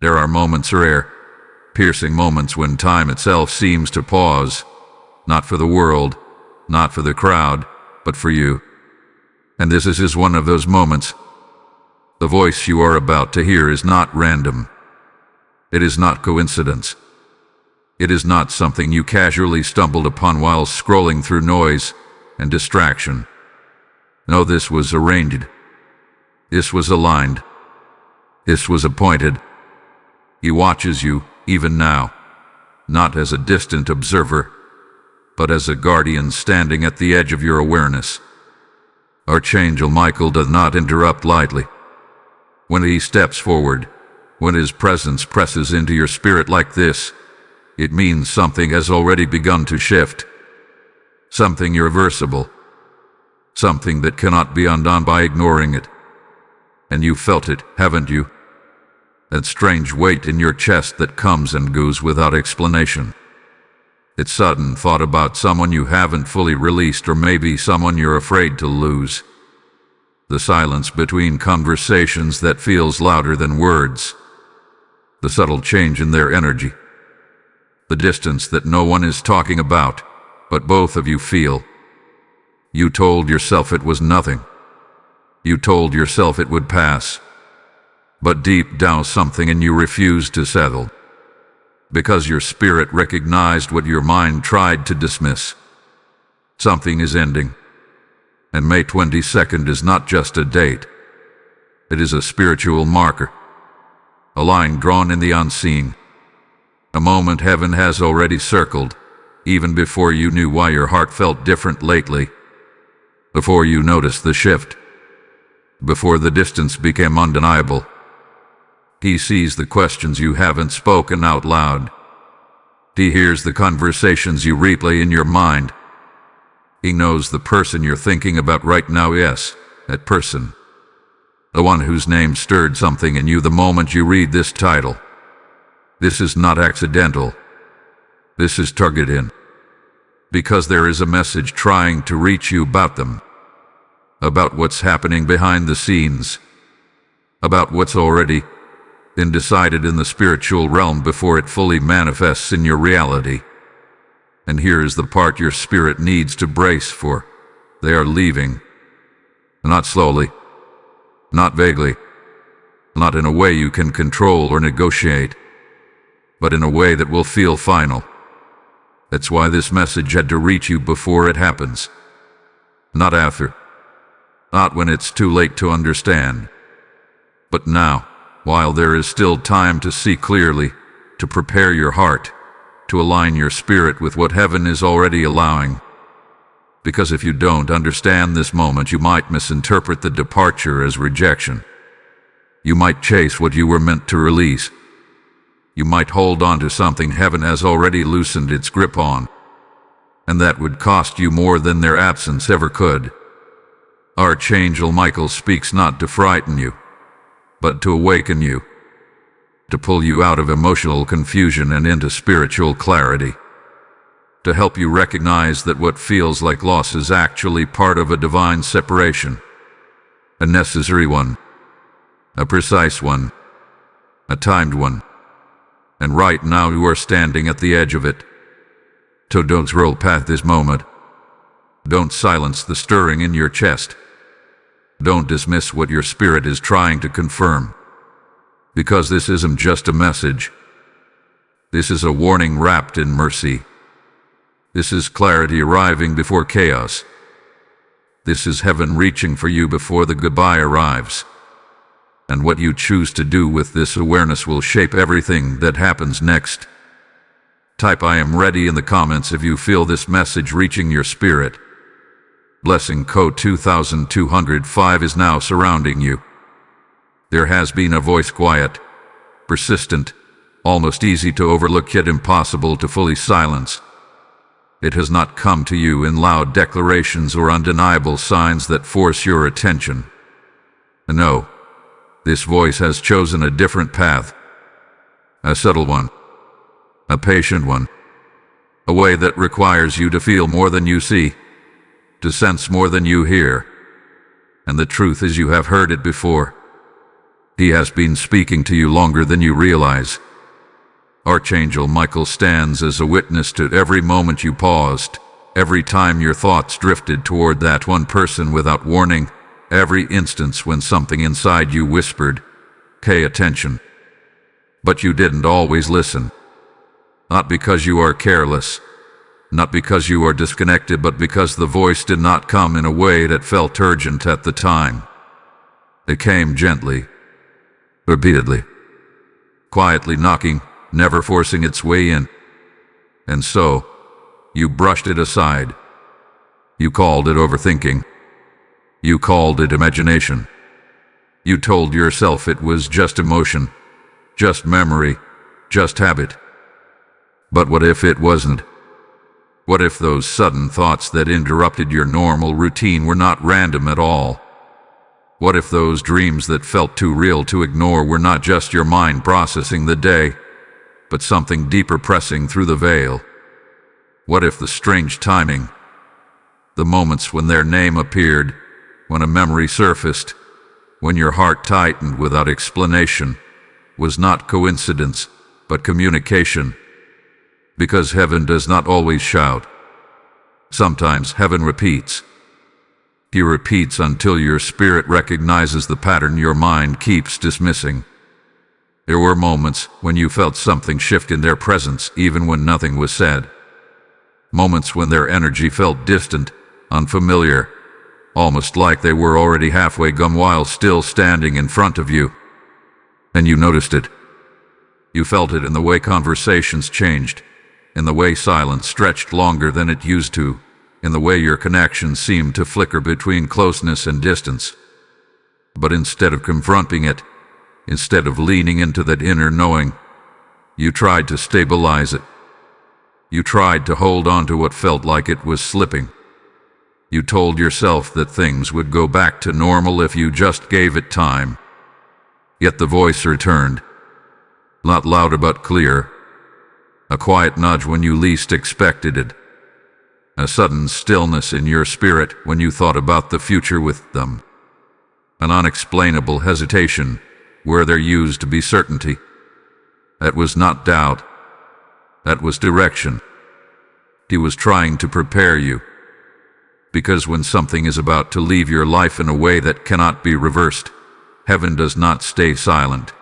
There are moments, rare, piercing moments when time itself seems to pause, not for the world, not for the crowd, but for you. And this is one of those moments. The voice you are about to hear is not random. It is not coincidence. It is not something you casually stumbled upon while scrolling through noise and distraction. No, this was arranged. This was aligned. This was appointed. He watches you, even now, not as a distant observer, but as a guardian standing at the edge of your awareness. Archangel Michael does not interrupt lightly. When he steps forward, when his presence presses into your spirit like this, it means something has already begun to shift. Something irreversible. Something that cannot be undone by ignoring it. And you felt it, haven't you? That strange weight in your chest that comes and goes without explanation. It's sudden thought about someone you haven't fully released, or maybe someone you're afraid to lose. The silence between conversations that feels louder than words. The subtle change in their energy. The distance that no one is talking about, but both of you feel. You told yourself it was nothing. You told yourself it would pass. But deep down something in you refused to settle. Because your spirit recognized what your mind tried to dismiss. Something is ending. And May 22nd is not just a date. It is a spiritual marker. A line drawn in the unseen. A moment heaven has already circled, even before you knew why your heart felt different lately. Before you noticed the shift. Before the distance became undeniable. He sees the questions you haven't spoken out loud. He hears the conversations you replay in your mind. He knows the person you're thinking about right now, yes, that person. The one whose name stirred something in you the moment you read this title. This is not accidental. This is targeted. Because there is a message trying to reach you about them. About what's happening behind the scenes. About what's already been decided in the spiritual realm before it fully manifests in your reality. And here is the part your spirit needs to brace for. They are leaving. Not slowly. Not vaguely. Not in a way you can control or negotiate. But in a way that will feel final. That's why this message had to reach you before it happens. Not after. Not when it's too late to understand. But now, while there is still time to see clearly, to prepare your heart, to align your spirit with what heaven is already allowing. Because if you don't understand this moment, you might misinterpret the departure as rejection. You might chase what you were meant to release. You might hold on to something heaven has already loosened its grip on. And that would cost you more than their absence ever could. Archangel Michael speaks not to frighten you, but to awaken you. To pull you out of emotional confusion and into spiritual clarity. To help you recognize that what feels like loss is actually part of a divine separation. A necessary one. A precise one. A timed one. And right now you are standing at the edge of it. So don't roll past this moment. Don't silence the stirring in your chest. Don't dismiss what your spirit is trying to confirm. Because this isn't just a message. This is a warning wrapped in mercy. This is clarity arriving before chaos. This is heaven reaching for you before the goodbye arrives. And what you choose to do with this awareness will shape everything that happens next. Type "I am ready" in the comments if you feel this message reaching your spirit. Blessing code 2205 is now surrounding you. There has been a voice, quiet, persistent, almost easy to overlook yet impossible to fully silence. It has not come to you in loud declarations or undeniable signs that force your attention. No, this voice has chosen a different path. A subtle one. A patient one. A way that requires you to feel more than you see. To sense more than you hear. And the truth is, you have heard it before. He has been speaking to you longer than you realize. Archangel Michael stands as a witness to every moment you paused, every time your thoughts drifted toward that one person without warning, every instance when something inside you whispered, "Pay attention." But you didn't always listen. Not because you are careless, not because you are disconnected, but because the voice did not come in a way that felt urgent at the time. It came gently, repeatedly, quietly knocking, never forcing its way in. And so, you brushed it aside. You called it overthinking. You called it imagination. You told yourself it was just emotion, just memory, just habit. But what if it wasn't? What if those sudden thoughts that interrupted your normal routine were not random at all? What if those dreams that felt too real to ignore were not just your mind processing the day, but something deeper pressing through the veil? What if the strange timing, the moments when their name appeared, when a memory surfaced, when your heart tightened without explanation, was not coincidence, but communication? Because heaven does not always shout. Sometimes heaven repeats. He repeats until your spirit recognizes the pattern your mind keeps dismissing. There were moments when you felt something shift in their presence even when nothing was said. Moments when their energy felt distant, unfamiliar, almost like they were already halfway gone while still standing in front of you. And you noticed it. You felt it in the way conversations changed, in the way silence stretched longer than it used to, in the way your connection seemed to flicker between closeness and distance. But instead of confronting it, instead of leaning into that inner knowing, you tried to stabilize it. You tried to hold on to what felt like it was slipping. You told yourself that things would go back to normal if you just gave it time. Yet the voice returned, not louder but clear, a quiet nudge when you least expected it, a sudden stillness in your spirit when you thought about the future with them, an unexplainable hesitation where there used to be certainty. That was not doubt, that was direction. He was trying to prepare you. Because when something is about to leave your life in a way that cannot be reversed, heaven does not stay silent.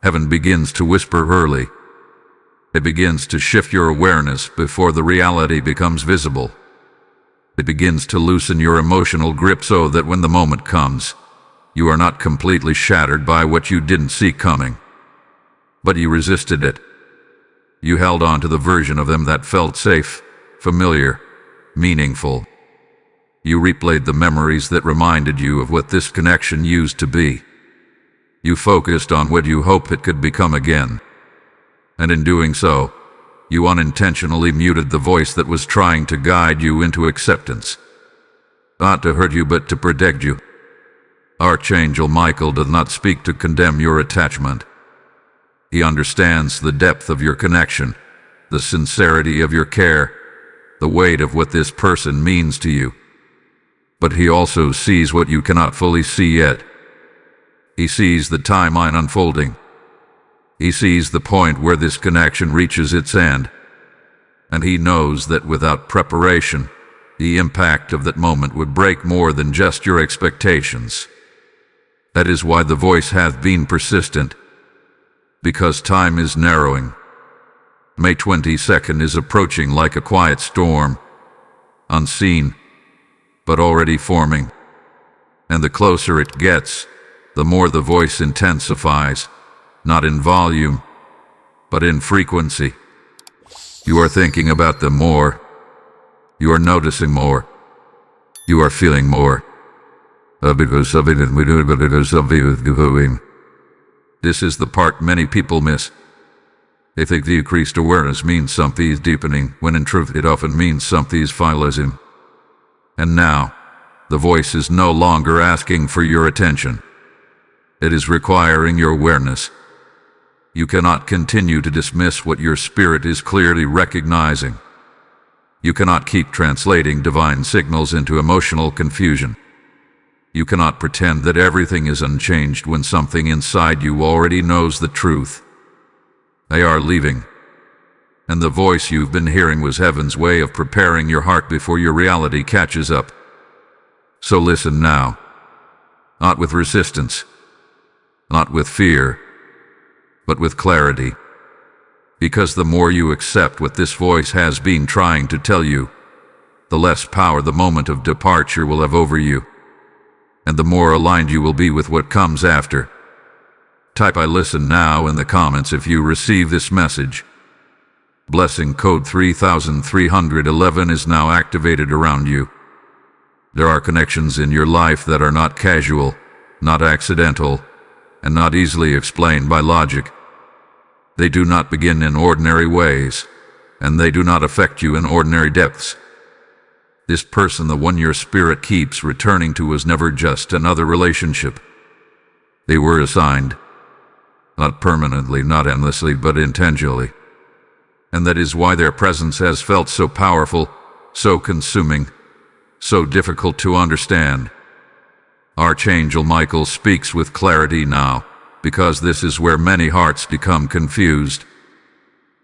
Heaven begins to whisper early. It begins to shift your awareness before the reality becomes visible. It begins to loosen your emotional grip so that when the moment comes, you are not completely shattered by what you didn't see coming. But you resisted it. You held on to the version of them that felt safe, familiar, meaningful. You replayed the memories that reminded you of what this connection used to be. You focused on what you hoped it could become again. And in doing so, you unintentionally muted the voice that was trying to guide you into acceptance. Not to hurt you, but to protect you. Archangel Michael does not speak to condemn your attachment. He understands the depth of your connection, the sincerity of your care, the weight of what this person means to you. But he also sees what you cannot fully see yet. He sees the timeline unfolding. He sees the point where this connection reaches its end. And he knows that without preparation, the impact of that moment would break more than just your expectations. That is why the voice hath been persistent. Because time is narrowing. May 22nd is approaching like a quiet storm, unseen, but already forming. And the closer it gets, the more the voice intensifies, not in volume, but in frequency. You are thinking about them more. You are noticing more. You are feeling more. Because of it, and we do it, but it is something. This is the part many people miss. They think the increased awareness means something is deepening, when in truth it often means something is finalizing. And now, the voice is no longer asking for your attention. It is requiring your awareness. You cannot continue to dismiss what your spirit is clearly recognizing. You cannot keep translating divine signals into emotional confusion. You cannot pretend that everything is unchanged when something inside you already knows the truth. They are leaving. And the voice you've been hearing was heaven's way of preparing your heart before your reality catches up. So listen now. Not with resistance, not with fear, but with clarity. Because the more you accept what this voice has been trying to tell you, the less power the moment of departure will have over you, and the more aligned you will be with what comes after. Type "I listen" now in the comments if you receive this message. Blessing code 3311 is now activated around you. There are connections in your life that are not casual, not accidental, and not easily explained by logic. They do not begin in ordinary ways, and they do not affect you in ordinary depths. This person, the one your spirit keeps returning to, was never just another relationship. They were assigned, not permanently, not endlessly, but intentionally. And that is why their presence has felt so powerful, so consuming, so difficult to understand. Archangel Michael speaks with clarity now, because this is where many hearts become confused.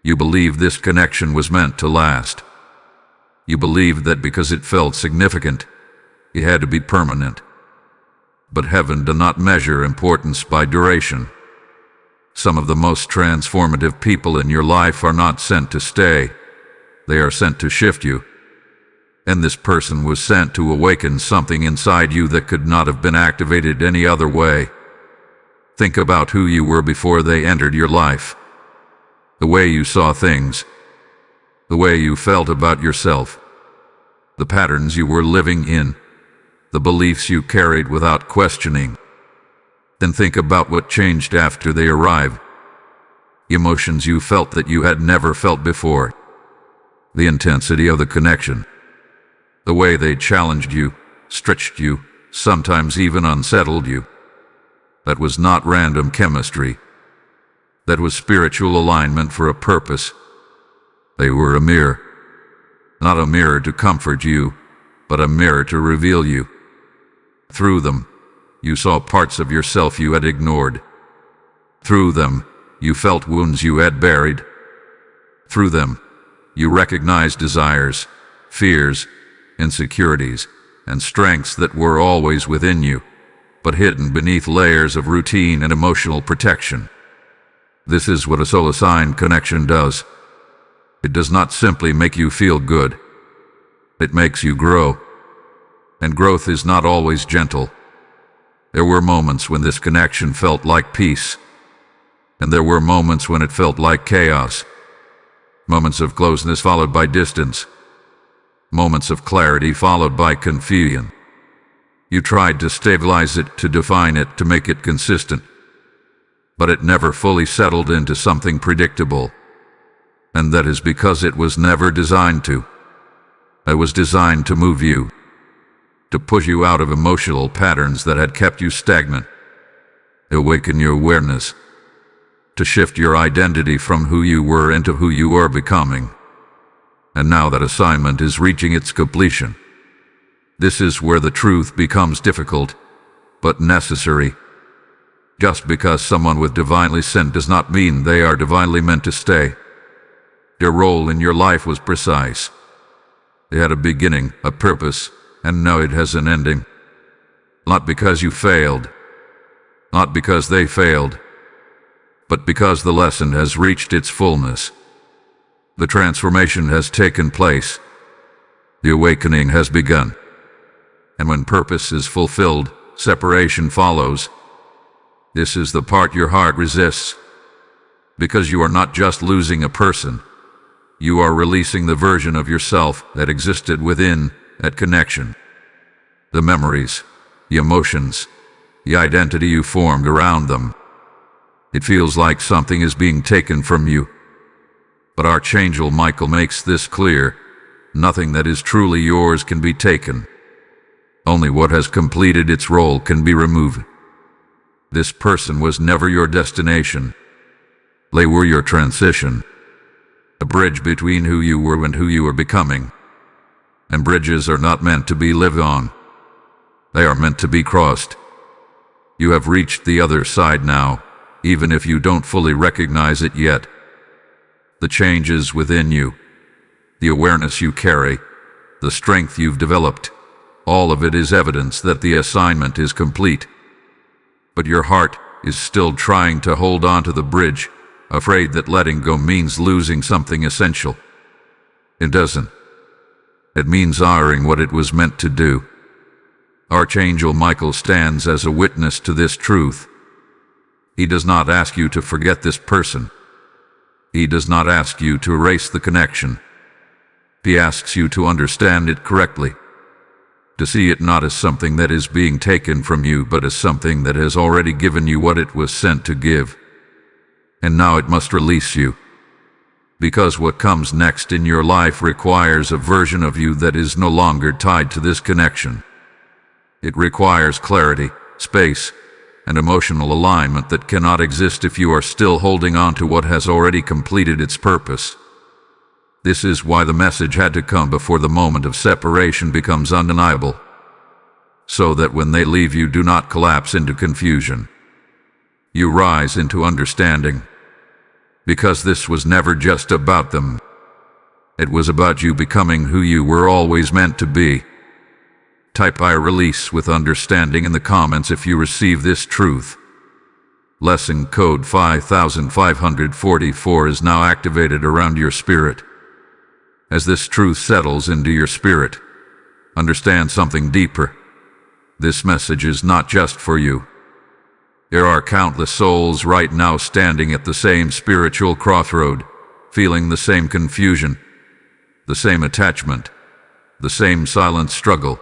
You believe this connection was meant to last. You believed that because it felt significant, it had to be permanent. But heaven does not measure importance by duration. Some of the most transformative people in your life are not sent to stay. They are sent to shift you. And this person was sent to awaken something inside you that could not have been activated any other way. Think about who you were before they entered your life. The way you saw things. The way you felt about yourself. The patterns you were living in. The beliefs you carried without questioning. Then think about what changed after they arrived. Emotions you felt that you had never felt before. The intensity of the connection. The way they challenged you, stretched you, sometimes even unsettled you. That was not random chemistry. That was spiritual alignment for a purpose. They were a mirror. Not a mirror to comfort you, but a mirror to reveal you. Through them, you saw parts of yourself you had ignored. Through them, you felt wounds you had buried. Through them, you recognized desires, fears, insecurities, and strengths that were always within you, but hidden beneath layers of routine and emotional protection. This is what a soul-assigned connection does. It does not simply make you feel good. It makes you grow. And growth is not always gentle. There were moments when this connection felt like peace. And there were moments when it felt like chaos. Moments of closeness followed by distance. Moments of clarity followed by confusion. You tried to stabilize it, to define it, to make it consistent. But it never fully settled into something predictable. And that is because it was never designed to. It was designed to move you. To push you out of emotional patterns that had kept you stagnant. Awaken your awareness. To shift your identity from who you were into who you are becoming. And now that assignment is reaching its completion. This is where the truth becomes difficult, but necessary. Just because someone was divinely sent does not mean they are divinely meant to stay. Their role in your life was precise. They had a beginning, a purpose, and now it has an ending. Not because you failed, not because they failed, but because the lesson has reached its fullness. The transformation has taken place. The awakening has begun. And when purpose is fulfilled, separation follows. This is the part your heart resists. Because you are not just losing a person. You are releasing the version of yourself that existed within that connection. The memories, the emotions, the identity you formed around them. It feels like something is being taken from you. But Archangel Michael makes this clear. Nothing that is truly yours can be taken. Only what has completed its role can be removed. This person was never your destination. They were your transition. A bridge between who you were and who you are becoming. And bridges are not meant to be lived on. They are meant to be crossed. You have reached the other side now, even if you don't fully recognize it yet. The changes within you, the awareness you carry, the strength you've developed, all of it is evidence that the assignment is complete. But your heart is still trying to hold on to the bridge, afraid that letting go means losing something essential. It doesn't. It means honoring what it was meant to do. Archangel Michael stands as a witness to this truth. He does not ask you to forget this person. He does not ask you to erase the connection. He asks you to understand it correctly, to see it not as something that is being taken from you, but as something that has already given you what it was sent to give. And now it must release you, because what comes next in your life requires a version of you that is no longer tied to this connection. It requires clarity, space, and emotional alignment that cannot exist if you are still holding on to what has already completed its purpose. This is why the message had to come before the moment of separation becomes undeniable, so that when they leave you do not collapse into confusion. You rise into understanding, because this was never just about them. It was about you becoming who you were always meant to be. Type "I release" with understanding in the comments if you receive this truth. Lesson code 5544 is now activated around your spirit. As this truth settles into your spirit, understand something deeper. This message is not just for you. There are countless souls right now standing at the same spiritual crossroad, feeling the same confusion, the same attachment, the same silent struggle.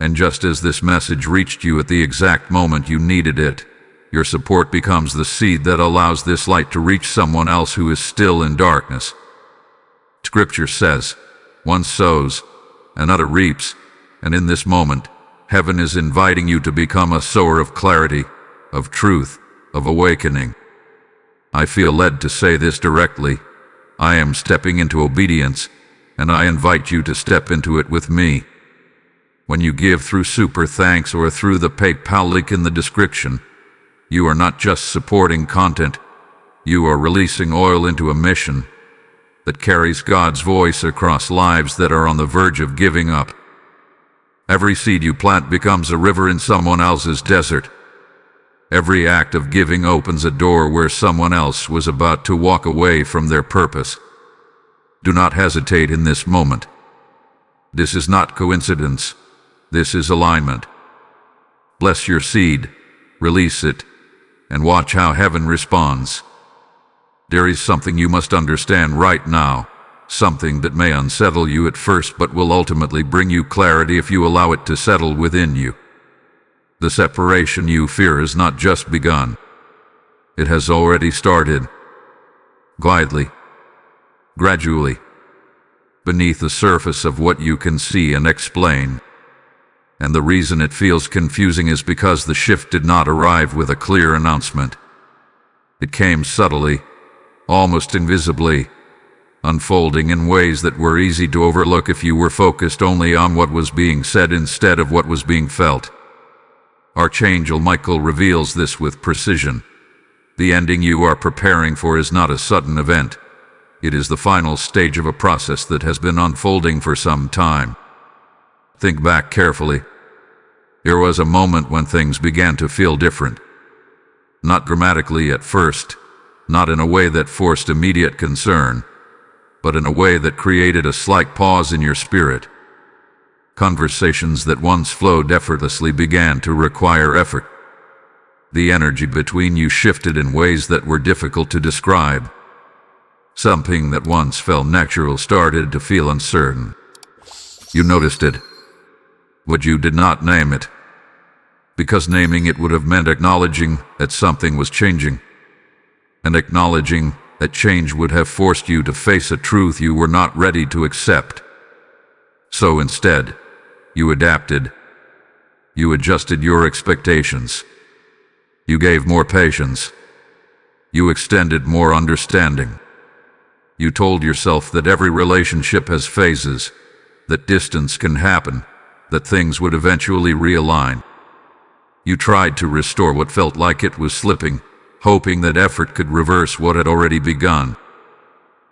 And just as this message reached you at the exact moment you needed it, your support becomes the seed that allows this light to reach someone else who is still in darkness. Scripture says, one sows, another reaps, and in this moment, heaven is inviting you to become a sower of clarity, of truth, of awakening. I feel led to say this directly. I am stepping into obedience, and I invite you to step into it with me. When you give through Super Thanks or through the PayPal link in the description, you are not just supporting content, you are releasing oil into a mission that carries God's voice across lives that are on the verge of giving up. Every seed you plant becomes a river in someone else's desert. Every act of giving opens a door where someone else was about to walk away from their purpose. Do not hesitate in this moment. This is not coincidence. This is alignment. Bless your seed, release it, and watch how heaven responds. There is something you must understand right now, something that may unsettle you at first but will ultimately bring you clarity if you allow it to settle within you. The separation you fear has not just begun. It has already started. Glidely, gradually, beneath the surface of what you can see and explain. And the reason it feels confusing is because the shift did not arrive with a clear announcement. It came subtly, almost invisibly, unfolding in ways that were easy to overlook if you were focused only on what was being said instead of what was being felt. Archangel Michael reveals this with precision. The ending you are preparing for is not a sudden event. It is the final stage of a process that has been unfolding for some time. Think back carefully. There was a moment when things began to feel different. Not dramatically at first, not in a way that forced immediate concern, but in a way that created a slight pause in your spirit. Conversations that once flowed effortlessly began to require effort. The energy between you shifted in ways that were difficult to describe. Something that once felt natural started to feel uncertain. You noticed it, but you did not name it, because naming it would have meant acknowledging that something was changing, and acknowledging that change would have forced you to face a truth you were not ready to accept. So instead, you adapted. You adjusted your expectations. You gave more patience. You extended more understanding. You told yourself that every relationship has phases, that distance can happen, that things would eventually realign. You tried to restore what felt like it was slipping, hoping that effort could reverse what had already begun.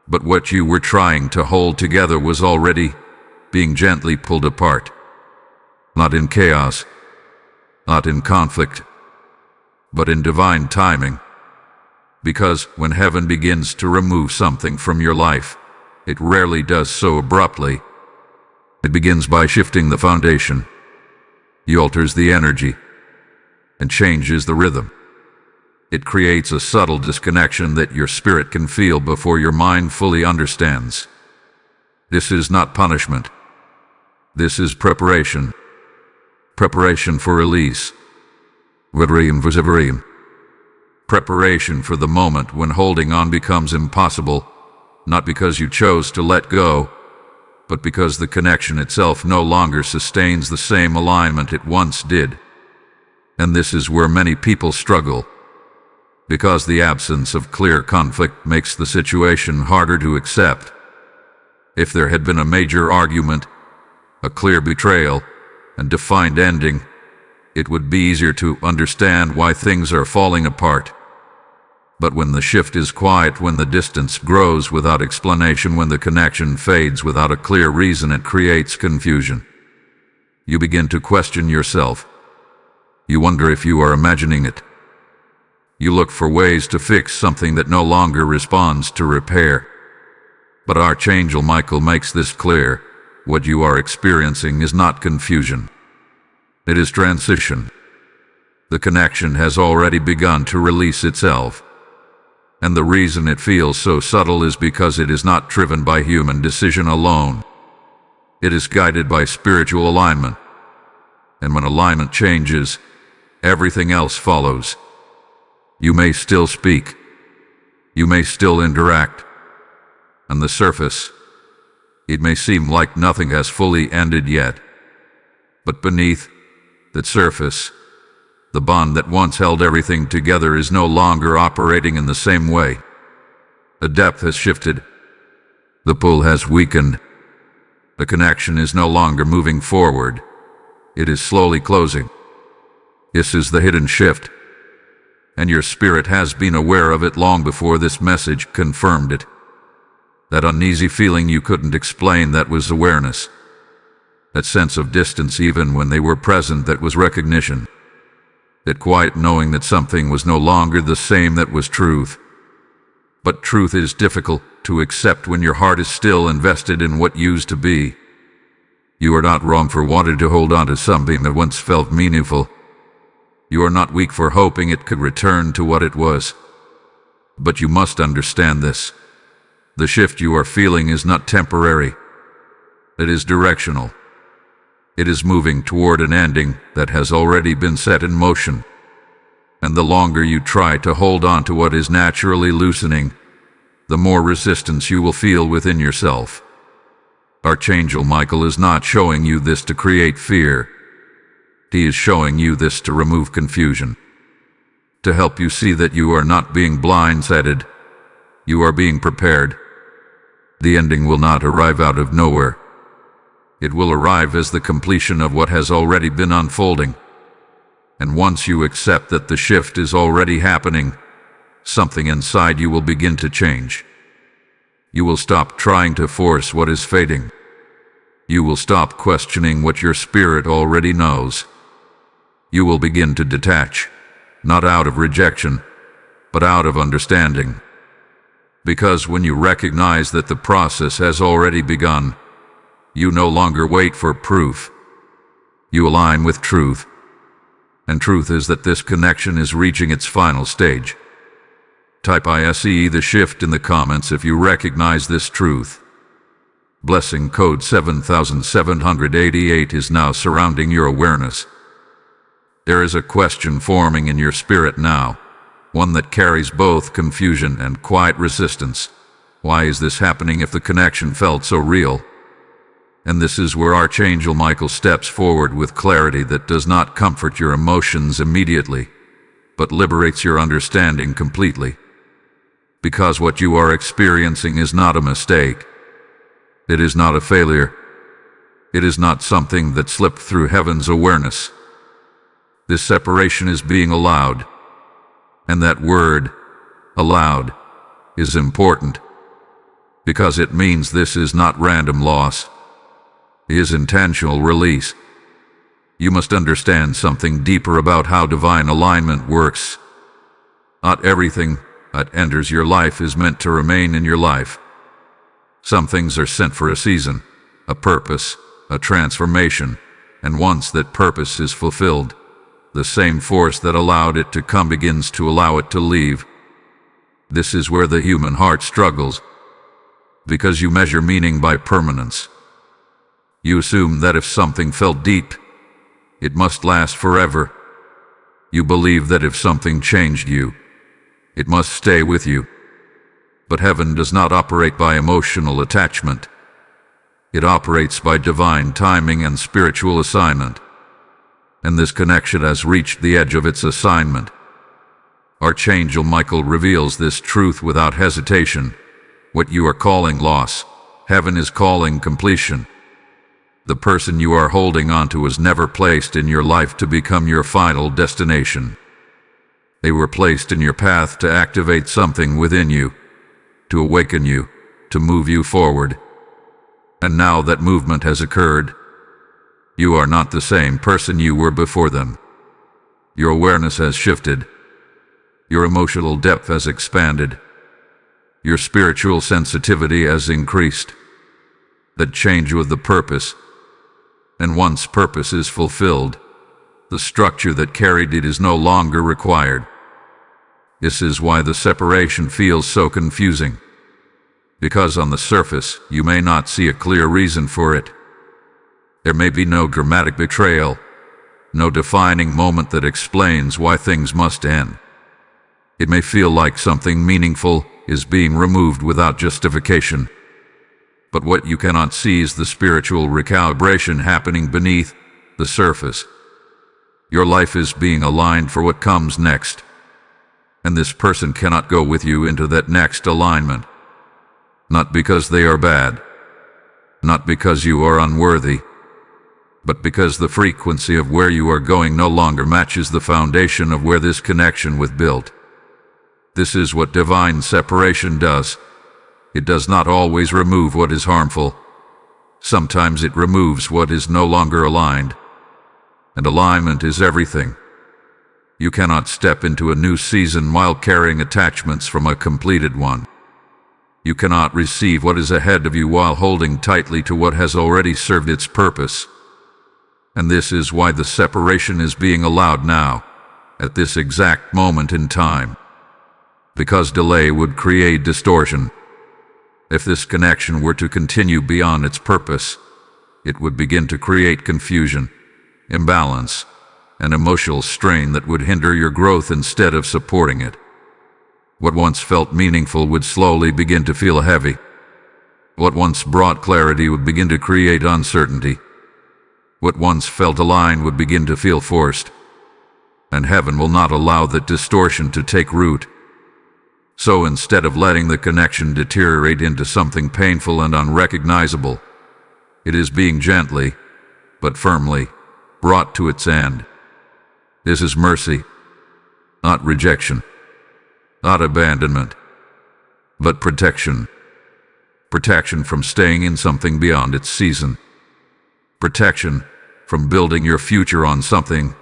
But what you were trying to hold together was already being gently pulled apart. Not in chaos, not in conflict, but in divine timing. Because when heaven begins to remove something from your life, it rarely does so abruptly. It begins by shifting the foundation. He alters the energy and changes the rhythm. It creates a subtle disconnection that your spirit can feel before your mind fully understands. This is not punishment. This is preparation. Preparation for release. Preparation for the moment when holding on becomes impossible, not because you chose to let go, but because the connection itself no longer sustains the same alignment it once did. And this is where many people struggle, because the absence of clear conflict makes the situation harder to accept. If there had been a major argument, a clear betrayal, and defined ending, it would be easier to understand why things are falling apart. But when the shift is quiet, when the distance grows without explanation, when the connection fades without a clear reason, it creates confusion. You begin to question yourself. You wonder if you are imagining it. You look for ways to fix something that no longer responds to repair. But Archangel Michael makes this clear. What you are experiencing is not confusion. It is transition. The connection has already begun to release itself. And the reason it feels so subtle is because it is not driven by human decision alone. It is guided by spiritual alignment. And when alignment changes, everything else follows. You may still speak. You may still interact. On the surface, it may seem like nothing has fully ended yet. But beneath that surface, the bond that once held everything together is no longer operating in the same way. The depth has shifted. The pull has weakened. The connection is no longer moving forward. It is slowly closing. This is the hidden shift. And your spirit has been aware of it long before this message confirmed it. That uneasy feeling you couldn't explain, that was awareness. That sense of distance even when they were present, that was recognition. That quiet knowing that something was no longer the same, that was truth. But truth is difficult to accept when your heart is still invested in what used to be. You are not wrong for wanting to hold on to something that once felt meaningful. You are not weak for hoping it could return to what it was. But you must understand this. The shift you are feeling is not temporary. It is directional. It is moving toward an ending that has already been set in motion. And the longer you try to hold on to what is naturally loosening, the more resistance you will feel within yourself. Archangel Michael is not showing you this to create fear. He is showing you this to remove confusion. To help you see that you are not being blindsided. You are being prepared. The ending will not arrive out of nowhere. It will arrive as the completion of what has already been unfolding. And once you accept that the shift is already happening, something inside you will begin to change. You will stop trying to force what is fading. You will stop questioning what your spirit already knows. You will begin to detach, not out of rejection, but out of understanding. Because when you recognize that the process has already begun, you no longer wait for proof. You align with truth. And truth is that this connection is reaching its final stage. Type ISE the shift in the comments if you recognize this truth. Blessing code 7788 is now surrounding your awareness. There is a question forming in your spirit now, one that carries both confusion and quiet resistance. Why is this happening if the connection felt so real? And this is where Archangel Michael steps forward with clarity that does not comfort your emotions immediately, but liberates your understanding completely. Because what you are experiencing is not a mistake. It is not a failure. It is not something that slipped through heaven's awareness. This separation is being allowed. And that word, allowed, is important, because it means this is not random loss. It is intentional release. You must understand something deeper about how divine alignment works. Not everything that enters your life is meant to remain in your life. Some things are sent for a season, a purpose, a transformation, and once that purpose is fulfilled, the same force that allowed it to come begins to allow it to leave. This is where the human heart struggles, because you measure meaning by permanence. You assume that if something felt deep, it must last forever. You believe that if something changed you, it must stay with you. But heaven does not operate by emotional attachment. It operates by divine timing and spiritual assignment. And this connection has reached the edge of its assignment. Archangel Michael reveals this truth without hesitation. What you are calling loss, heaven is calling completion. The person you are holding onto was never placed in your life to become your final destination. They were placed in your path to activate something within you, to awaken you, to move you forward. And now that movement has occurred, you are not the same person you were before them. Your awareness has shifted. Your emotional depth has expanded. Your spiritual sensitivity has increased. That change with the purpose. And once purpose is fulfilled, the structure that carried it is no longer required. This is why the separation feels so confusing. Because on the surface, you may not see a clear reason for it. There may be no dramatic betrayal, no defining moment that explains why things must end. It may feel like something meaningful is being removed without justification. But what you cannot see is the spiritual recalibration happening beneath the surface. Your life is being aligned for what comes next. And this person cannot go with you into that next alignment. Not because they are bad, not because you are unworthy, but because the frequency of where you are going no longer matches the foundation of where this connection was built. This is what divine separation does. It does not always remove what is harmful. Sometimes it removes what is no longer aligned. And alignment is everything. You cannot step into a new season while carrying attachments from a completed one. You cannot receive what is ahead of you while holding tightly to what has already served its purpose. And this is why the separation is being allowed now, at this exact moment in time. Because delay would create distortion. If this connection were to continue beyond its purpose, it would begin to create confusion, imbalance, and emotional strain that would hinder your growth instead of supporting it. What once felt meaningful would slowly begin to feel heavy. What once brought clarity would begin to create uncertainty. What once felt aligned would begin to feel forced. And heaven will not allow that distortion to take root. So instead of letting the connection deteriorate into something painful and unrecognizable, it is being gently, but firmly, brought to its end. This is mercy, not rejection, not abandonment, but protection. Protection from staying in something beyond its season. Protection from building your future on something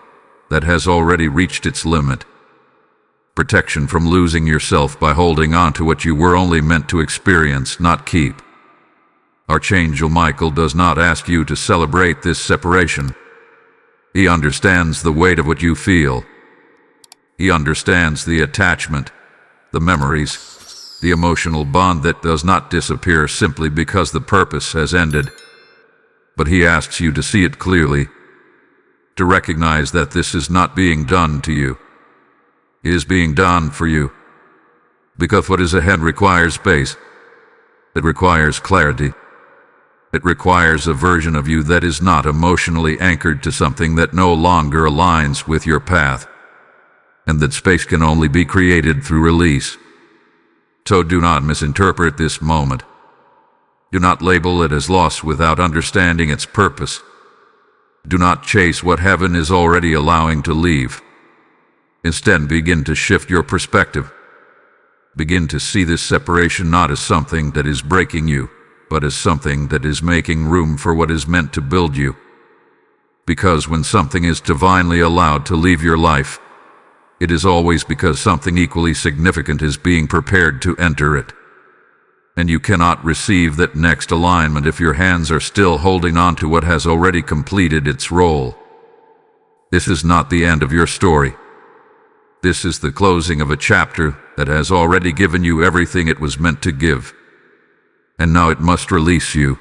that has already reached its limit. Protection from losing yourself by holding on to what you were only meant to experience, not keep. Archangel Michael does not ask you to celebrate this separation. He understands the weight of what you feel. He understands the attachment, the memories, the emotional bond that does not disappear simply because the purpose has ended. But he asks you to see it clearly, to recognize that this is not being done to you. It is being done for you. Because what is ahead requires space. It requires clarity. It requires a version of you that is not emotionally anchored to something that no longer aligns with your path. And that space can only be created through release. So do not misinterpret this moment. Do not label it as loss without understanding its purpose. Do not chase what heaven is already allowing to leave. Instead, begin to shift your perspective. Begin to see this separation not as something that is breaking you, but as something that is making room for what is meant to build you. Because when something is divinely allowed to leave your life, it is always because something equally significant is being prepared to enter it. And you cannot receive that next alignment if your hands are still holding on to what has already completed its role. This is not the end of your story. This is the closing of a chapter that has already given you everything it was meant to give. And now it must release you.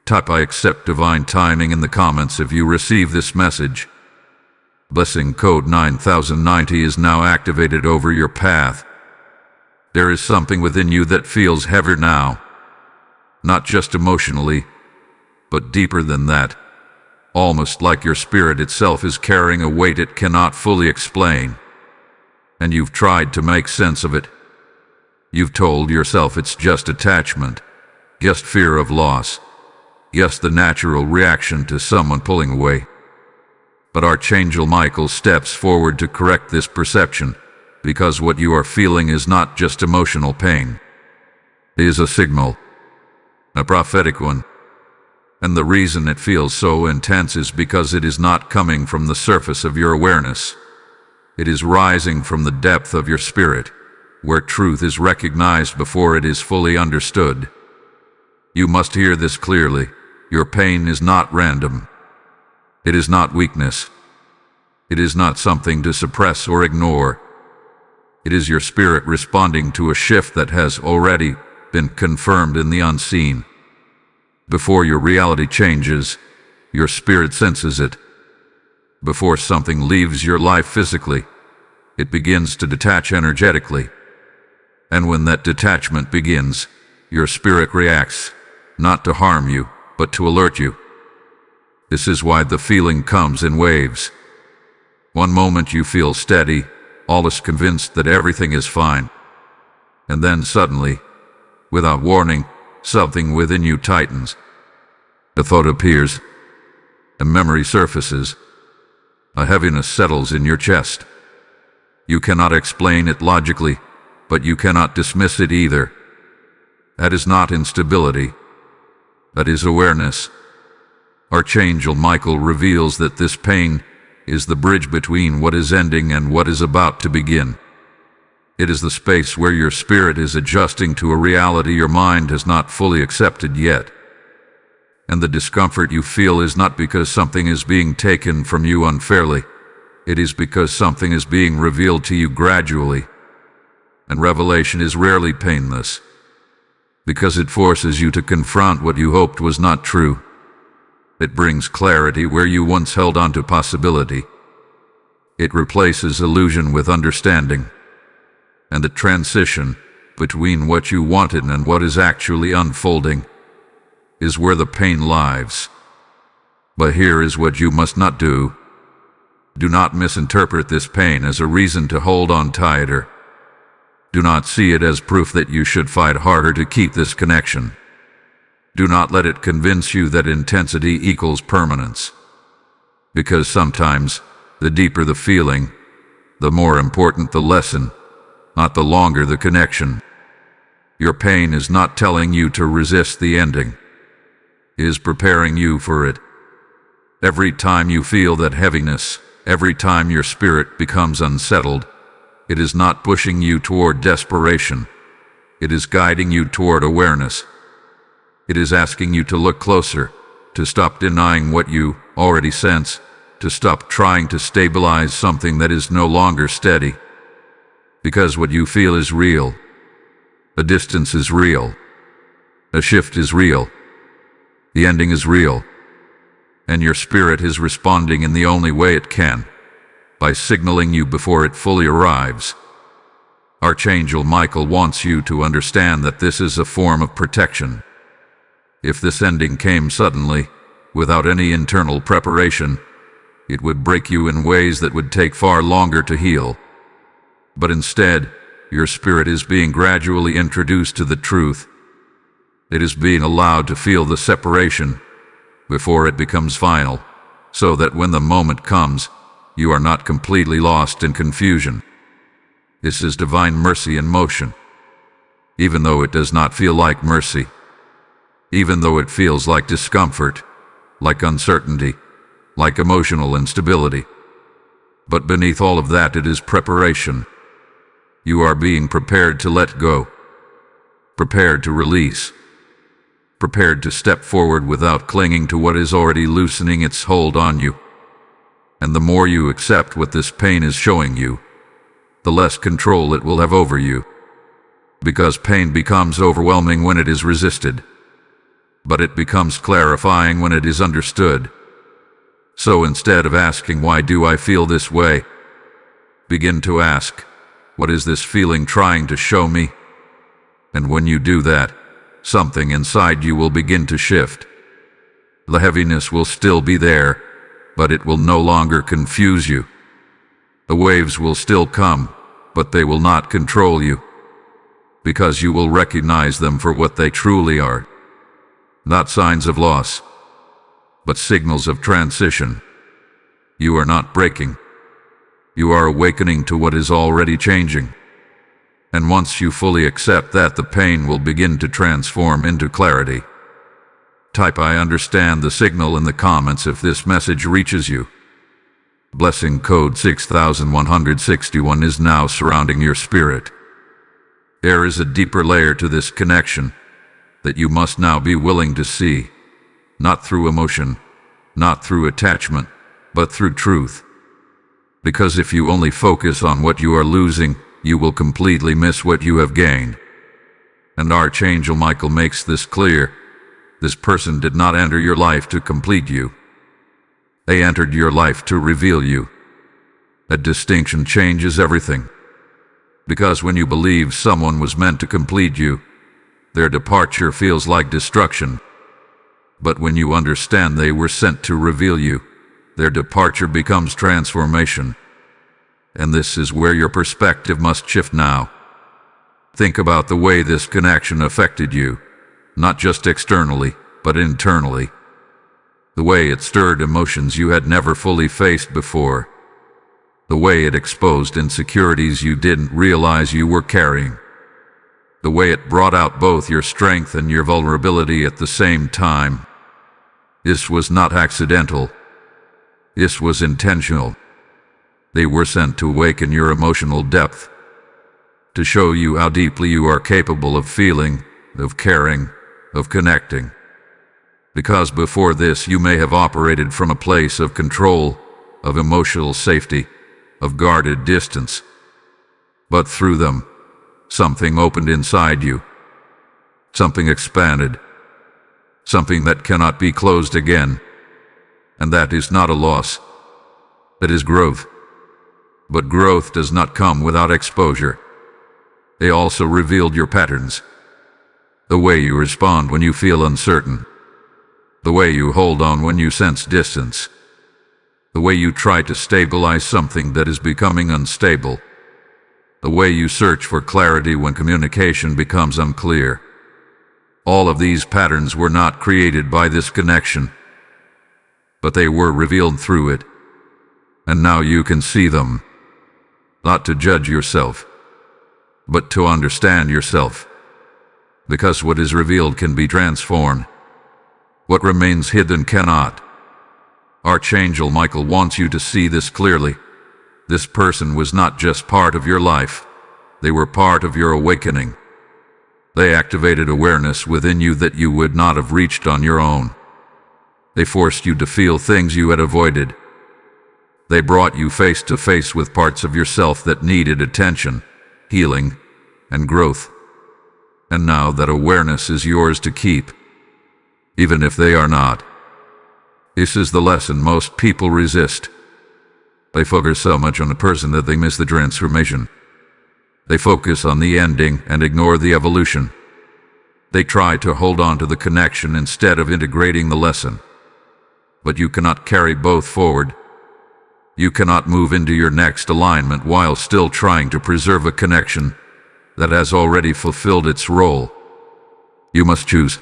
Type "I accept divine timing" in the comments if you receive this message. Blessing code 9090 is now activated over your path. There is something within you that feels heavier now. Not just emotionally, but deeper than that. Almost like your spirit itself is carrying a weight it cannot fully explain. And you've tried to make sense of it. You've told yourself it's just attachment, just fear of loss, just the natural reaction to someone pulling away. But Archangel Michael steps forward to correct this perception, because what you are feeling is not just emotional pain. It is a signal, a prophetic one. And the reason it feels so intense is because it is not coming from the surface of your awareness. It is rising from the depth of your spirit, where truth is recognized before it is fully understood. You must hear this clearly. Your pain is not random. It is not weakness. It is not something to suppress or ignore. It is your spirit responding to a shift that has already been confirmed in the unseen. Before your reality changes, your spirit senses it. Before something leaves your life physically, it begins to detach energetically. And when that detachment begins, your spirit reacts, not to harm you, but to alert you. This is why the feeling comes in waves. One moment you feel steady, almost convinced that everything is fine. And then suddenly, without warning, something within you tightens. A thought appears. A memory surfaces. A heaviness settles in your chest. You cannot explain it logically, but you cannot dismiss it either. That is not instability. That is awareness. Archangel Michael reveals that this pain is the bridge between what is ending and what is about to begin. It is the space where your spirit is adjusting to a reality your mind has not fully accepted yet. And the discomfort you feel is not because something is being taken from you unfairly. It is because something is being revealed to you gradually. And revelation is rarely painless, because it forces you to confront what you hoped was not true. It brings clarity where you once held on to possibility. It replaces illusion with understanding. And the transition between what you wanted and what is actually unfolding is where the pain lies. But here is what you must not do. Do not misinterpret this pain as a reason to hold on tighter. Do not see it as proof that you should fight harder to keep this connection. Do not let it convince you that intensity equals permanence. Because sometimes, the deeper the feeling, the more important the lesson, not the longer the connection. Your pain is not telling you to resist the ending. It is preparing you for it. Every time you feel that heaviness, every time your spirit becomes unsettled, it is not pushing you toward desperation. It is guiding you toward awareness. It is asking you to look closer, to stop denying what you already sense, to stop trying to stabilize something that is no longer steady. Because what you feel is real. A distance is real. A shift is real. The ending is real. And your spirit is responding in the only way it can, by signaling you before it fully arrives. Archangel Michael wants you to understand that this is a form of protection. If this ending came suddenly, without any internal preparation, it would break you in ways that would take far longer to heal. But instead, your spirit is being gradually introduced to the truth. It is being allowed to feel the separation before it becomes final, so that when the moment comes, you are not completely lost in confusion. This is divine mercy in motion, even though it does not feel like mercy, even though it feels like discomfort, like uncertainty, like emotional instability. But beneath all of that, it is preparation. You are being prepared to let go, prepared to release, prepared to step forward without clinging to what is already loosening its hold on you. And the more you accept what this pain is showing you, the less control it will have over you. Because pain becomes overwhelming when it is resisted, but it becomes clarifying when it is understood. So instead of asking, "Why do I feel this way?" begin to ask, "What is this feeling trying to show me?" And when you do that, something inside you will begin to shift. The heaviness will still be there, but it will no longer confuse you. The waves will still come, but they will not control you, because you will recognize them for what they truly are. Not signs of loss, but signals of transition. You are not breaking. You are awakening to what is already changing. And once you fully accept that, the pain will begin to transform into clarity. Type "I understand" the signal in the comments if this message reaches you. Blessing code 6161 is now surrounding your spirit. There is a deeper layer to this connection that you must now be willing to see, not through emotion, not through attachment, but through truth. Because if you only focus on what you are losing, you will completely miss what you have gained. And Archangel Michael makes this clear. This person did not enter your life to complete you. They entered your life to reveal you. That distinction changes everything. Because when you believe someone was meant to complete you, their departure feels like destruction. But when you understand they were sent to reveal you, their departure becomes transformation. And this is where your perspective must shift now. Think about the way this connection affected you, not just externally, but internally. The way it stirred emotions you had never fully faced before. The way it exposed insecurities you didn't realize you were carrying. The way it brought out both your strength and your vulnerability at the same time. This was not accidental. This was intentional. They were sent to awaken your emotional depth, to show you how deeply you are capable of feeling, of caring, of connecting. Because before this you may have operated from a place of control, of emotional safety, of guarded distance. But through them, something opened inside you. Something expanded. Something that cannot be closed again. And that is not a loss. That is growth. But growth does not come without exposure. They also revealed your patterns. The way you respond when you feel uncertain. The way you hold on when you sense distance. The way you try to stabilize something that is becoming unstable. The way you search for clarity when communication becomes unclear. All of these patterns were not created by this connection, but they were revealed through it. And now you can see them. Not to judge yourself, but to understand yourself. Because what is revealed can be transformed. What remains hidden cannot. Archangel Michael wants you to see this clearly. This person was not just part of your life. They were part of your awakening. They activated awareness within you that you would not have reached on your own. They forced you to feel things you had avoided. They brought you face to face with parts of yourself that needed attention, healing, and growth. And now that awareness is yours to keep, even if they are not. This is the lesson most people resist. They focus so much on the person that they miss the transformation. They focus on the ending and ignore the evolution. They try to hold on to the connection instead of integrating the lesson. But you cannot carry both forward. You cannot move into your next alignment while still trying to preserve a connection that has already fulfilled its role. You must choose,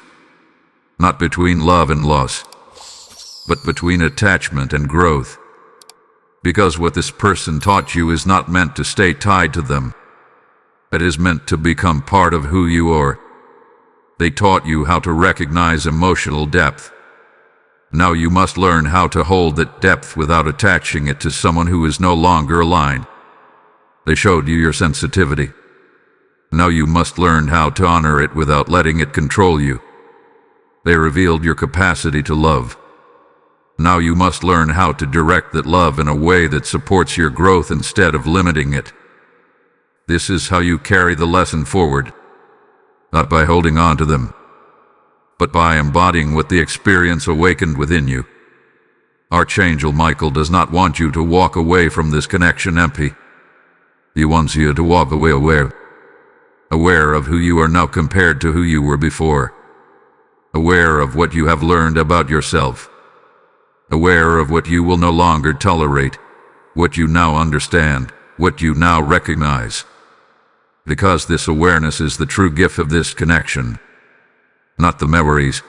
not between love and loss, but between attachment and growth. Because what this person taught you is not meant to stay tied to them. It is meant to become part of who you are. They taught you how to recognize emotional depth. Now you must learn how to hold that depth without attaching it to someone who is no longer aligned. They showed you your sensitivity. Now you must learn how to honor it without letting it control you. They revealed your capacity to love. Now you must learn how to direct that love in a way that supports your growth instead of limiting it. This is how you carry the lesson forward, not by holding on to them, but by embodying what the experience awakened within you. Archangel Michael does not want you to walk away from this connection empty. He wants you to walk away aware of who you are now compared to who you were before, aware of what you have learned about yourself, aware of what you will no longer tolerate, what you now understand, what you now recognize. Because this awareness is the true gift of this connection, not the memories,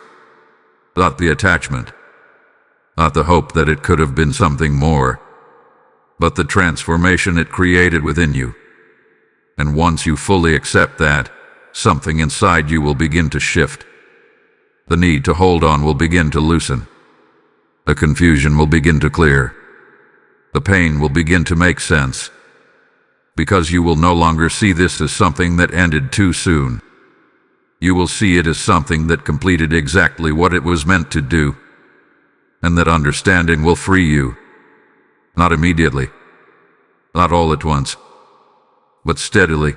not the attachment, not the hope that it could have been something more, but the transformation it created within you. And once you fully accept that, something inside you will begin to shift. The need to hold on will begin to loosen. The confusion will begin to clear. The pain will begin to make sense. Because you will no longer see this as something that ended too soon. You will see it as something that completed exactly what it was meant to do. And that understanding will free you. Not immediately. Not all at once. But steadily,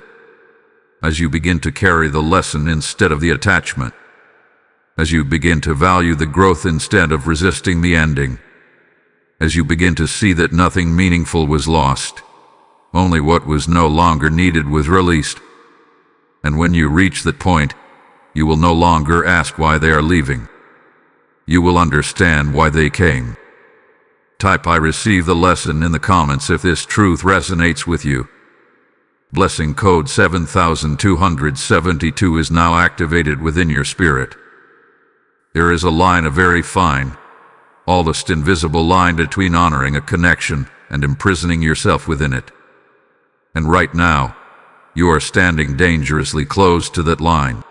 as you begin to carry the lesson instead of the attachment, as you begin to value the growth instead of resisting the ending, as you begin to see that nothing meaningful was lost, only what was no longer needed was released. And when you reach that point, you will no longer ask why they are leaving. You will understand why they came. Type "I receive the lesson" in the comments if this truth resonates with you. Blessing code 7272 is now activated within your spirit. There is a line, a very fine, almost invisible line between honoring a connection and imprisoning yourself within it. And right now, you are standing dangerously close to that line.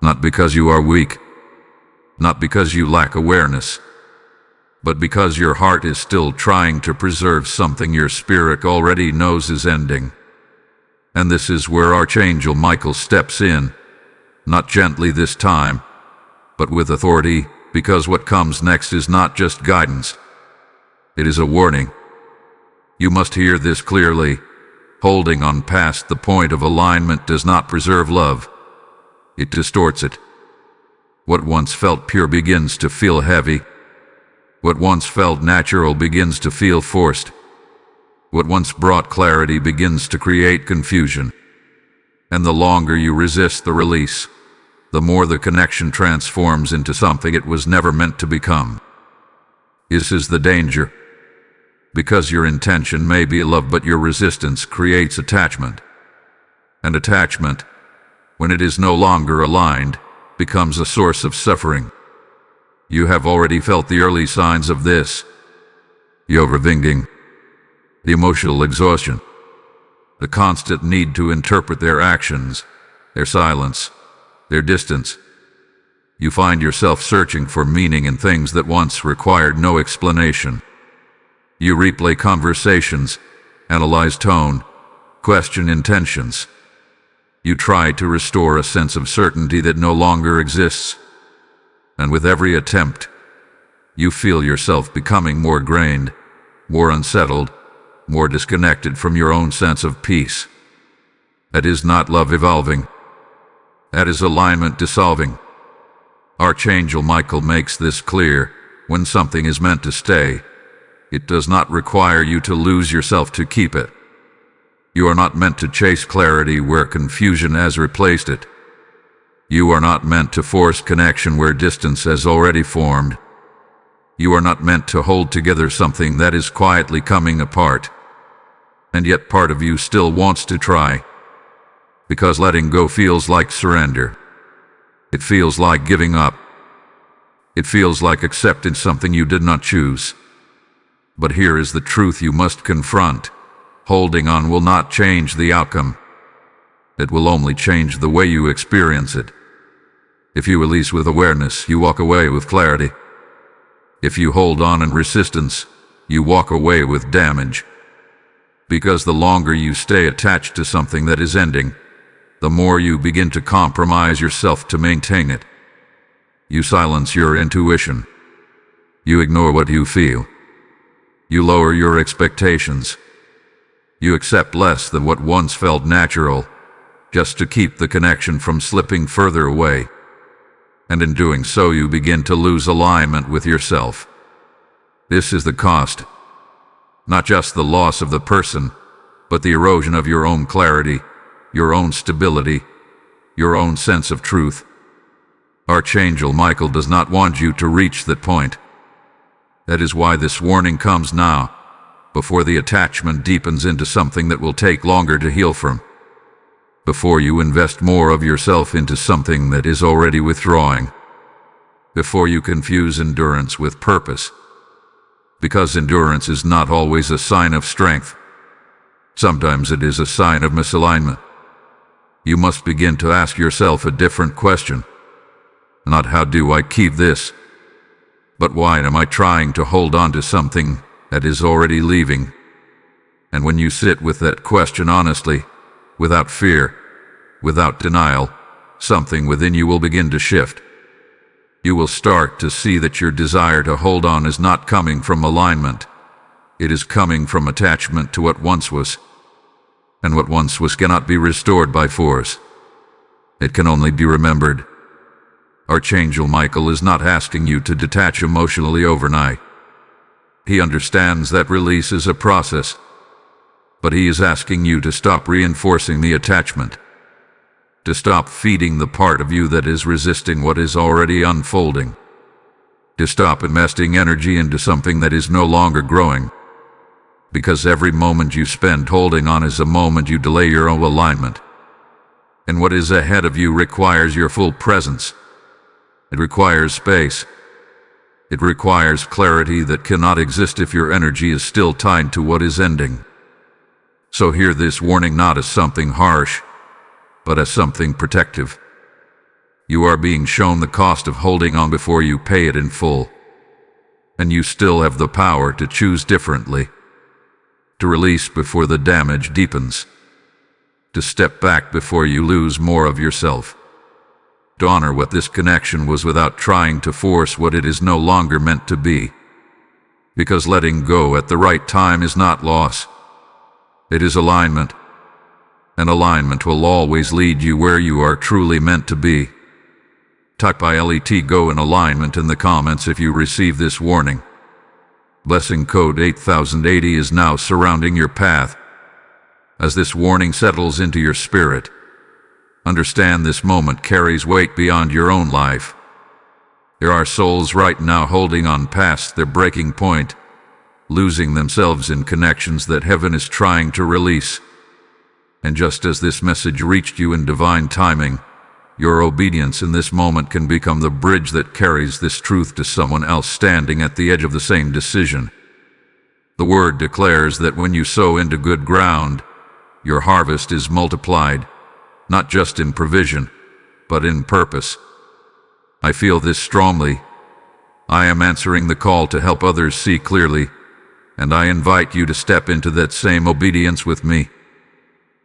Not because you are weak, not because you lack awareness, but because your heart is still trying to preserve something your spirit already knows is ending. And this is where Archangel Michael steps in, not gently this time, but with authority, because what comes next is not just guidance. It is a warning. You must hear this clearly. Holding on past the point of alignment does not preserve love. It distorts it. What once felt pure begins to feel heavy. What once felt natural begins to feel forced. What once brought clarity begins to create confusion. And the longer you resist the release, the more the connection transforms into something it was never meant to become. This is the danger. Because your intention may be love, but your resistance creates attachment. And attachment, when it is no longer aligned, becomes a source of suffering. You have already felt the early signs of this. The overthinking, the emotional exhaustion, the constant need to interpret their actions, their silence, their distance. You find yourself searching for meaning in things that once required no explanation. You replay conversations, analyze tone, question intentions. You try to restore a sense of certainty that no longer exists. And with every attempt, you feel yourself becoming more drained, more unsettled, more disconnected from your own sense of peace. That is not love evolving. That is alignment dissolving. Archangel Michael makes this clear. When something is meant to stay, it does not require you to lose yourself to keep it. You are not meant to chase clarity where confusion has replaced it. You are not meant to force connection where distance has already formed. You are not meant to hold together something that is quietly coming apart. And yet part of you still wants to try. Because letting go feels like surrender. It feels like giving up. It feels like accepting something you did not choose. But here is the truth you must confront. Holding on will not change the outcome. It will only change the way you experience it. If you release with awareness, you walk away with clarity. If you hold on in resistance, you walk away with damage. Because the longer you stay attached to something that is ending, the more you begin to compromise yourself to maintain it. You silence your intuition. You ignore what you feel. You lower your expectations. You accept less than what once felt natural, just to keep the connection from slipping further away. And in doing so, you begin to lose alignment with yourself. This is the cost. Not just the loss of the person, but the erosion of your own clarity, your own stability, your own sense of truth. Archangel Michael does not want you to reach that point. That is why this warning comes now, before the attachment deepens into something that will take longer to heal from. Before you invest more of yourself into something that is already withdrawing. Before you confuse endurance with purpose. Because endurance is not always a sign of strength. Sometimes it is a sign of misalignment. You must begin to ask yourself a different question. Not how do I keep this, but why am I trying to hold on to something that is already leaving? And when you sit with that question honestly, without fear, without denial, something within you will begin to shift. You will start to see that your desire to hold on is not coming from alignment. It is coming from attachment to what once was. And what once was cannot be restored by force. It can only be remembered. Archangel Michael is not asking you to detach emotionally overnight. He understands that release is a process. But he is asking you to stop reinforcing the attachment. To stop feeding the part of you that is resisting what is already unfolding. To stop investing energy into something that is no longer growing. Because every moment you spend holding on is a moment you delay your own alignment. And what is ahead of you requires your full presence. It requires space. It requires clarity that cannot exist if your energy is still tied to what is ending. So hear this warning not as something harsh, but as something protective. You are being shown the cost of holding on before you pay it in full. And you still have the power to choose differently. To release before the damage deepens. To step back before you lose more of yourself. To honor what this connection was without trying to force what it is no longer meant to be. Because letting go at the right time is not loss. It is alignment. And alignment will always lead you where you are truly meant to be. Type ILET GO in alignment in the comments if you receive this warning. Blessing code 8080 is now surrounding your path. As this warning settles into your spirit, understand this moment carries weight beyond your own life. There are souls right now holding on past their breaking point, losing themselves in connections that heaven is trying to release. And just as this message reached you in divine timing, your obedience in this moment can become the bridge that carries this truth to someone else standing at the edge of the same decision. The word declares that when you sow into good ground, your harvest is multiplied, not just in provision, but in purpose. I feel this strongly. I am answering the call to help others see clearly, and I invite you to step into that same obedience with me.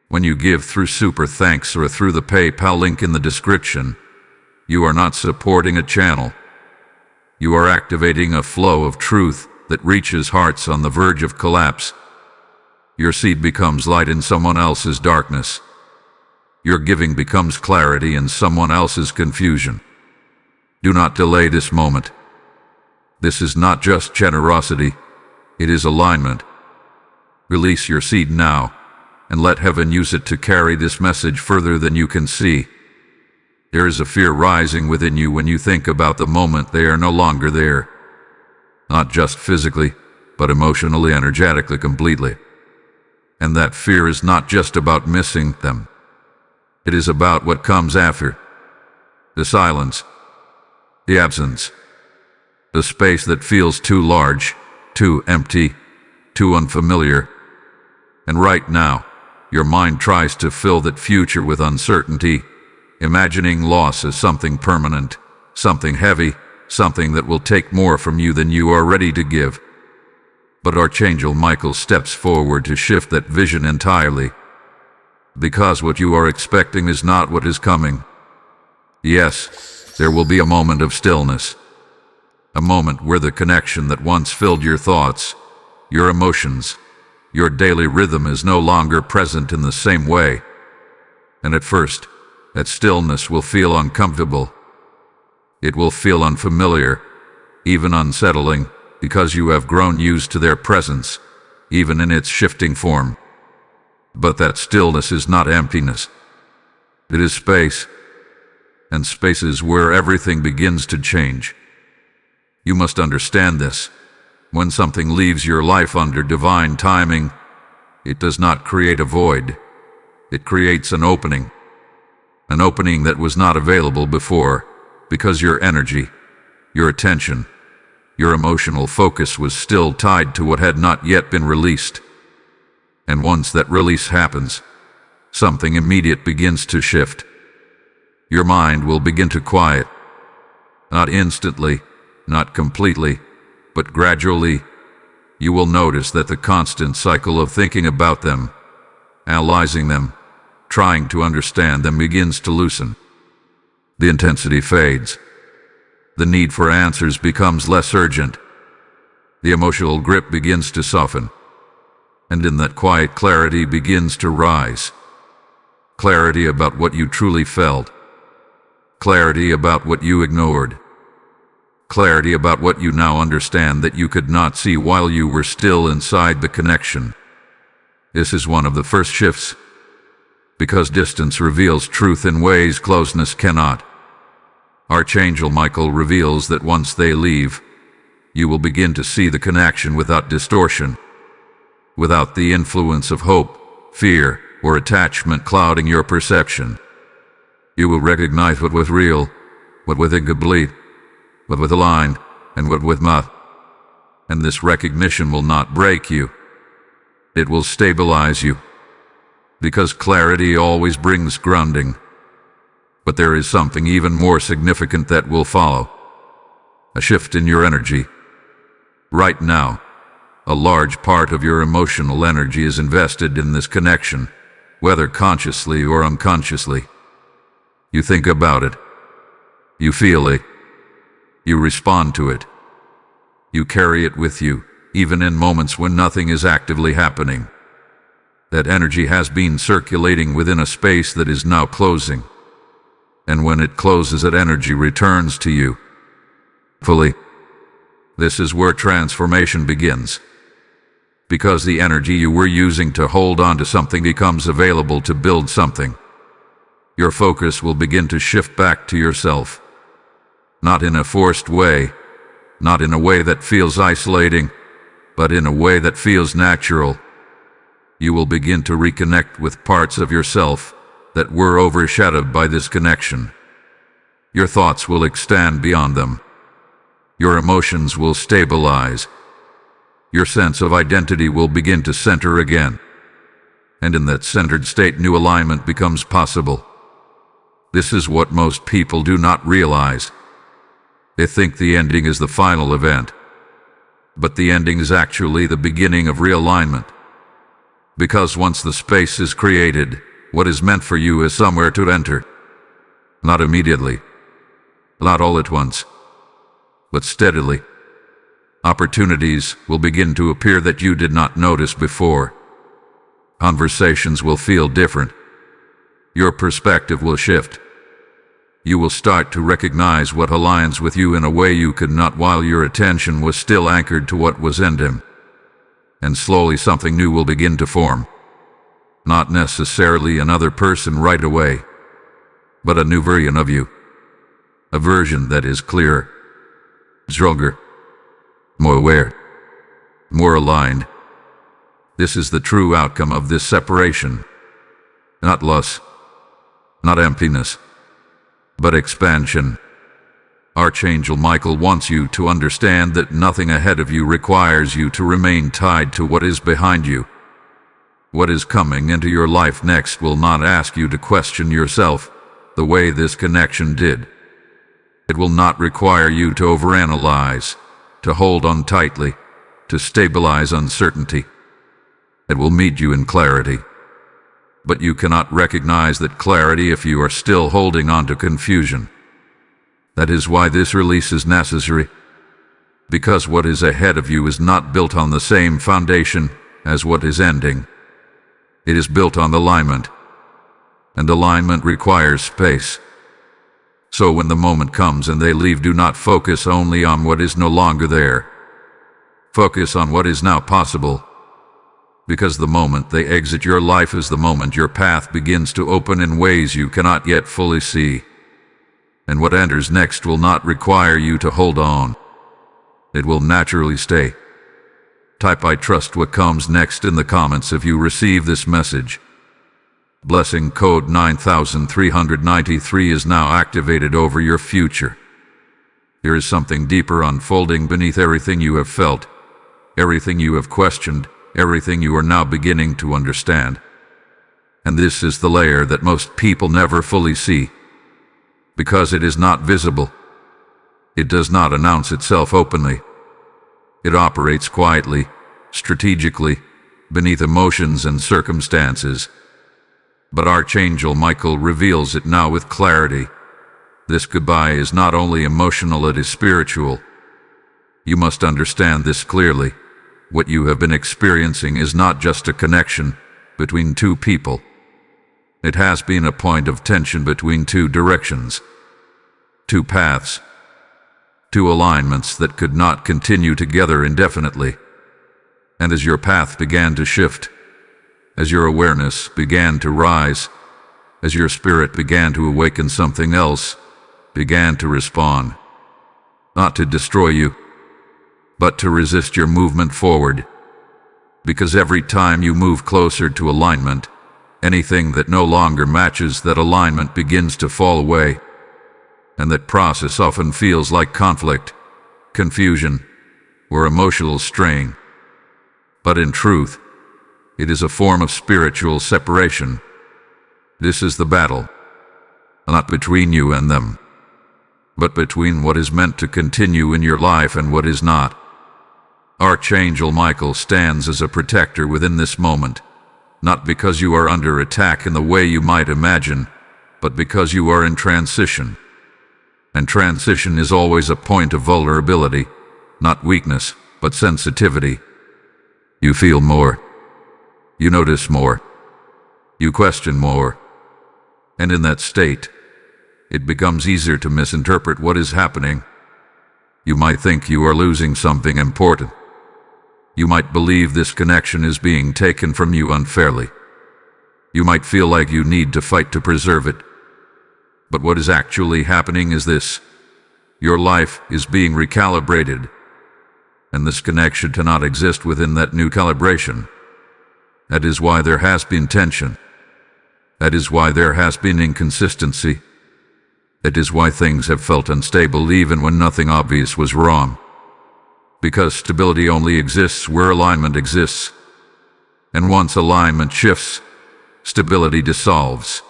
When you give through Super Thanks or through the PayPal link in the description, you are not supporting a channel. You are activating a flow of truth that reaches hearts on the verge of collapse. Your seed becomes light in someone else's darkness. Your giving becomes clarity in someone else's confusion. Do not delay this moment. This is not just generosity, it is alignment. Release your seed now, and let heaven use it to carry this message further than you can see. There is a fear rising within you when you think about the moment they are no longer there. Not just physically, but emotionally, energetically, completely. And that fear is not just about missing them. It is about what comes after. the silence, the absence, the space that feels too large, too empty, too unfamiliar. And right now, your mind tries to fill that future with uncertainty, imagining loss as something permanent, something heavy, something that will take more from you than you are ready to give. But Archangel Michael steps forward to shift that vision entirely, because what you are expecting is not what is coming. Yes, there will be a moment of stillness, a moment where the connection that once filled your thoughts, your emotions, your daily rhythm is no longer present in the same way. And at first, that stillness will feel uncomfortable. It will feel unfamiliar, even unsettling, because you have grown used to their presence, even in its shifting form. But that stillness is not emptiness. It is space, and space is where everything begins to change. You must understand this. When something leaves your life under divine timing, it does not create a void. It creates an opening that was not available before, because your energy, your attention, your emotional focus was still tied to what had not yet been released. And once that release happens, something immediate begins to shift. Your mind will begin to quiet. Not instantly, not completely, but gradually. You will notice that the constant cycle of thinking about them, analyzing them, trying to understand them begins to loosen. The intensity fades. The need for answers becomes less urgent. The emotional grip begins to soften. And in that quiet, clarity begins to rise. Clarity about what you truly felt. Clarity about what you ignored. Clarity about what you now understand that you could not see while you were still inside the connection. This is one of the first shifts, because distance reveals truth in ways closeness cannot. Archangel Michael reveals that once they leave, you will begin to see the connection without distortion, without the influence of hope, fear, or attachment clouding your perception. You will recognize what was real, what was incomplete, what was aligned, and what was not. And this recognition will not break you. It will stabilize you, because clarity always brings grounding. But there is something even more significant that will follow. A shift in your energy. Right now, a large part of your emotional energy is invested in this connection, whether consciously or unconsciously. You think about it. You feel it. You respond to it. You carry it with you, even in moments when nothing is actively happening. That energy has been circulating within a space that is now closing. And when it closes, that energy returns to you fully. This is where transformation begins. Because the energy you were using to hold on to something becomes available to build something. Your focus will begin to shift back to yourself. Not in a forced way, not in a way that feels isolating, but in a way that feels natural. You will begin to reconnect with parts of yourself that were overshadowed by this connection. Your thoughts will extend beyond them. Your emotions will stabilize. Your sense of identity will begin to center again. And in that centered state, new alignment becomes possible. This is what most people do not realize. They think the ending is the final event. But the ending is actually the beginning of realignment. Because once the space is created, what is meant for you is somewhere to enter. Not immediately. Not all at once. But steadily. Opportunities will begin to appear that you did not notice before. Conversations will feel different. Your perspective will shift. You will start to recognize what aligns with you in a way you could not while your attention was still anchored to what was ending. And slowly something new will begin to form. Not necessarily another person right away, but a new version of you. A version that is clearer, stronger, more aware, more aligned. This is the true outcome of this separation. Not loss, not emptiness, but expansion. Archangel Michael wants you to understand that nothing ahead of you requires you to remain tied to what is behind you. What is coming into your life next will not ask you to question yourself the way this connection did. It will not require you to overanalyze, to hold on tightly, to stabilize uncertainty. It will meet you in clarity. But you cannot recognize that clarity if you are still holding on to confusion. That is why this release is necessary, because what is ahead of you is not built on the same foundation as what is ending. It is built on alignment, and alignment requires space. So when the moment comes and they leave, do not focus only on what is no longer there. Focus on what is now possible, because the moment they exit your life is the moment your path begins to open in ways you cannot yet fully see. And what enters next will not require you to hold on. It will naturally stay. Type "I trust what comes next" in the comments if you receive this message. Blessing code 9393 is now activated over your future. There is something deeper unfolding beneath everything you have felt, everything you have questioned, everything you are now beginning to understand. And this is the layer that most people never fully see, because it is not visible. It does not announce itself openly. It operates quietly, strategically, beneath emotions and circumstances. But Archangel Michael reveals it now with clarity. This goodbye is not only emotional, it is spiritual. You must understand this clearly. What you have been experiencing is not just a connection between two people. It has been a point of tension between two directions, two paths, two alignments that could not continue together indefinitely. And as your path began to shift, as your awareness began to rise, as your spirit began to awaken, something else began to respond, not to destroy you, but to resist your movement forward. Because every time you move closer to alignment, anything that no longer matches that alignment begins to fall away. And that process often feels like conflict, confusion, or emotional strain. But in truth, it is a form of spiritual separation. This is the battle, not between you and them, but between what is meant to continue in your life and what is not. Archangel Michael stands as a protector within this moment, not because you are under attack in the way you might imagine, but because you are in transition. And transition is always a point of vulnerability, not weakness, but sensitivity. You feel more. You notice more. You question more. And in that state, it becomes easier to misinterpret what is happening. You might think you are losing something important. You might believe this connection is being taken from you unfairly. You might feel like you need to fight to preserve it. But what is actually happening is this: your life is being recalibrated, and this connection cannot exist within that new calibration. That is why there has been tension. That is why there has been inconsistency. That is why things have felt unstable even when nothing obvious was wrong. Because stability only exists where alignment exists. And once alignment shifts, stability dissolves.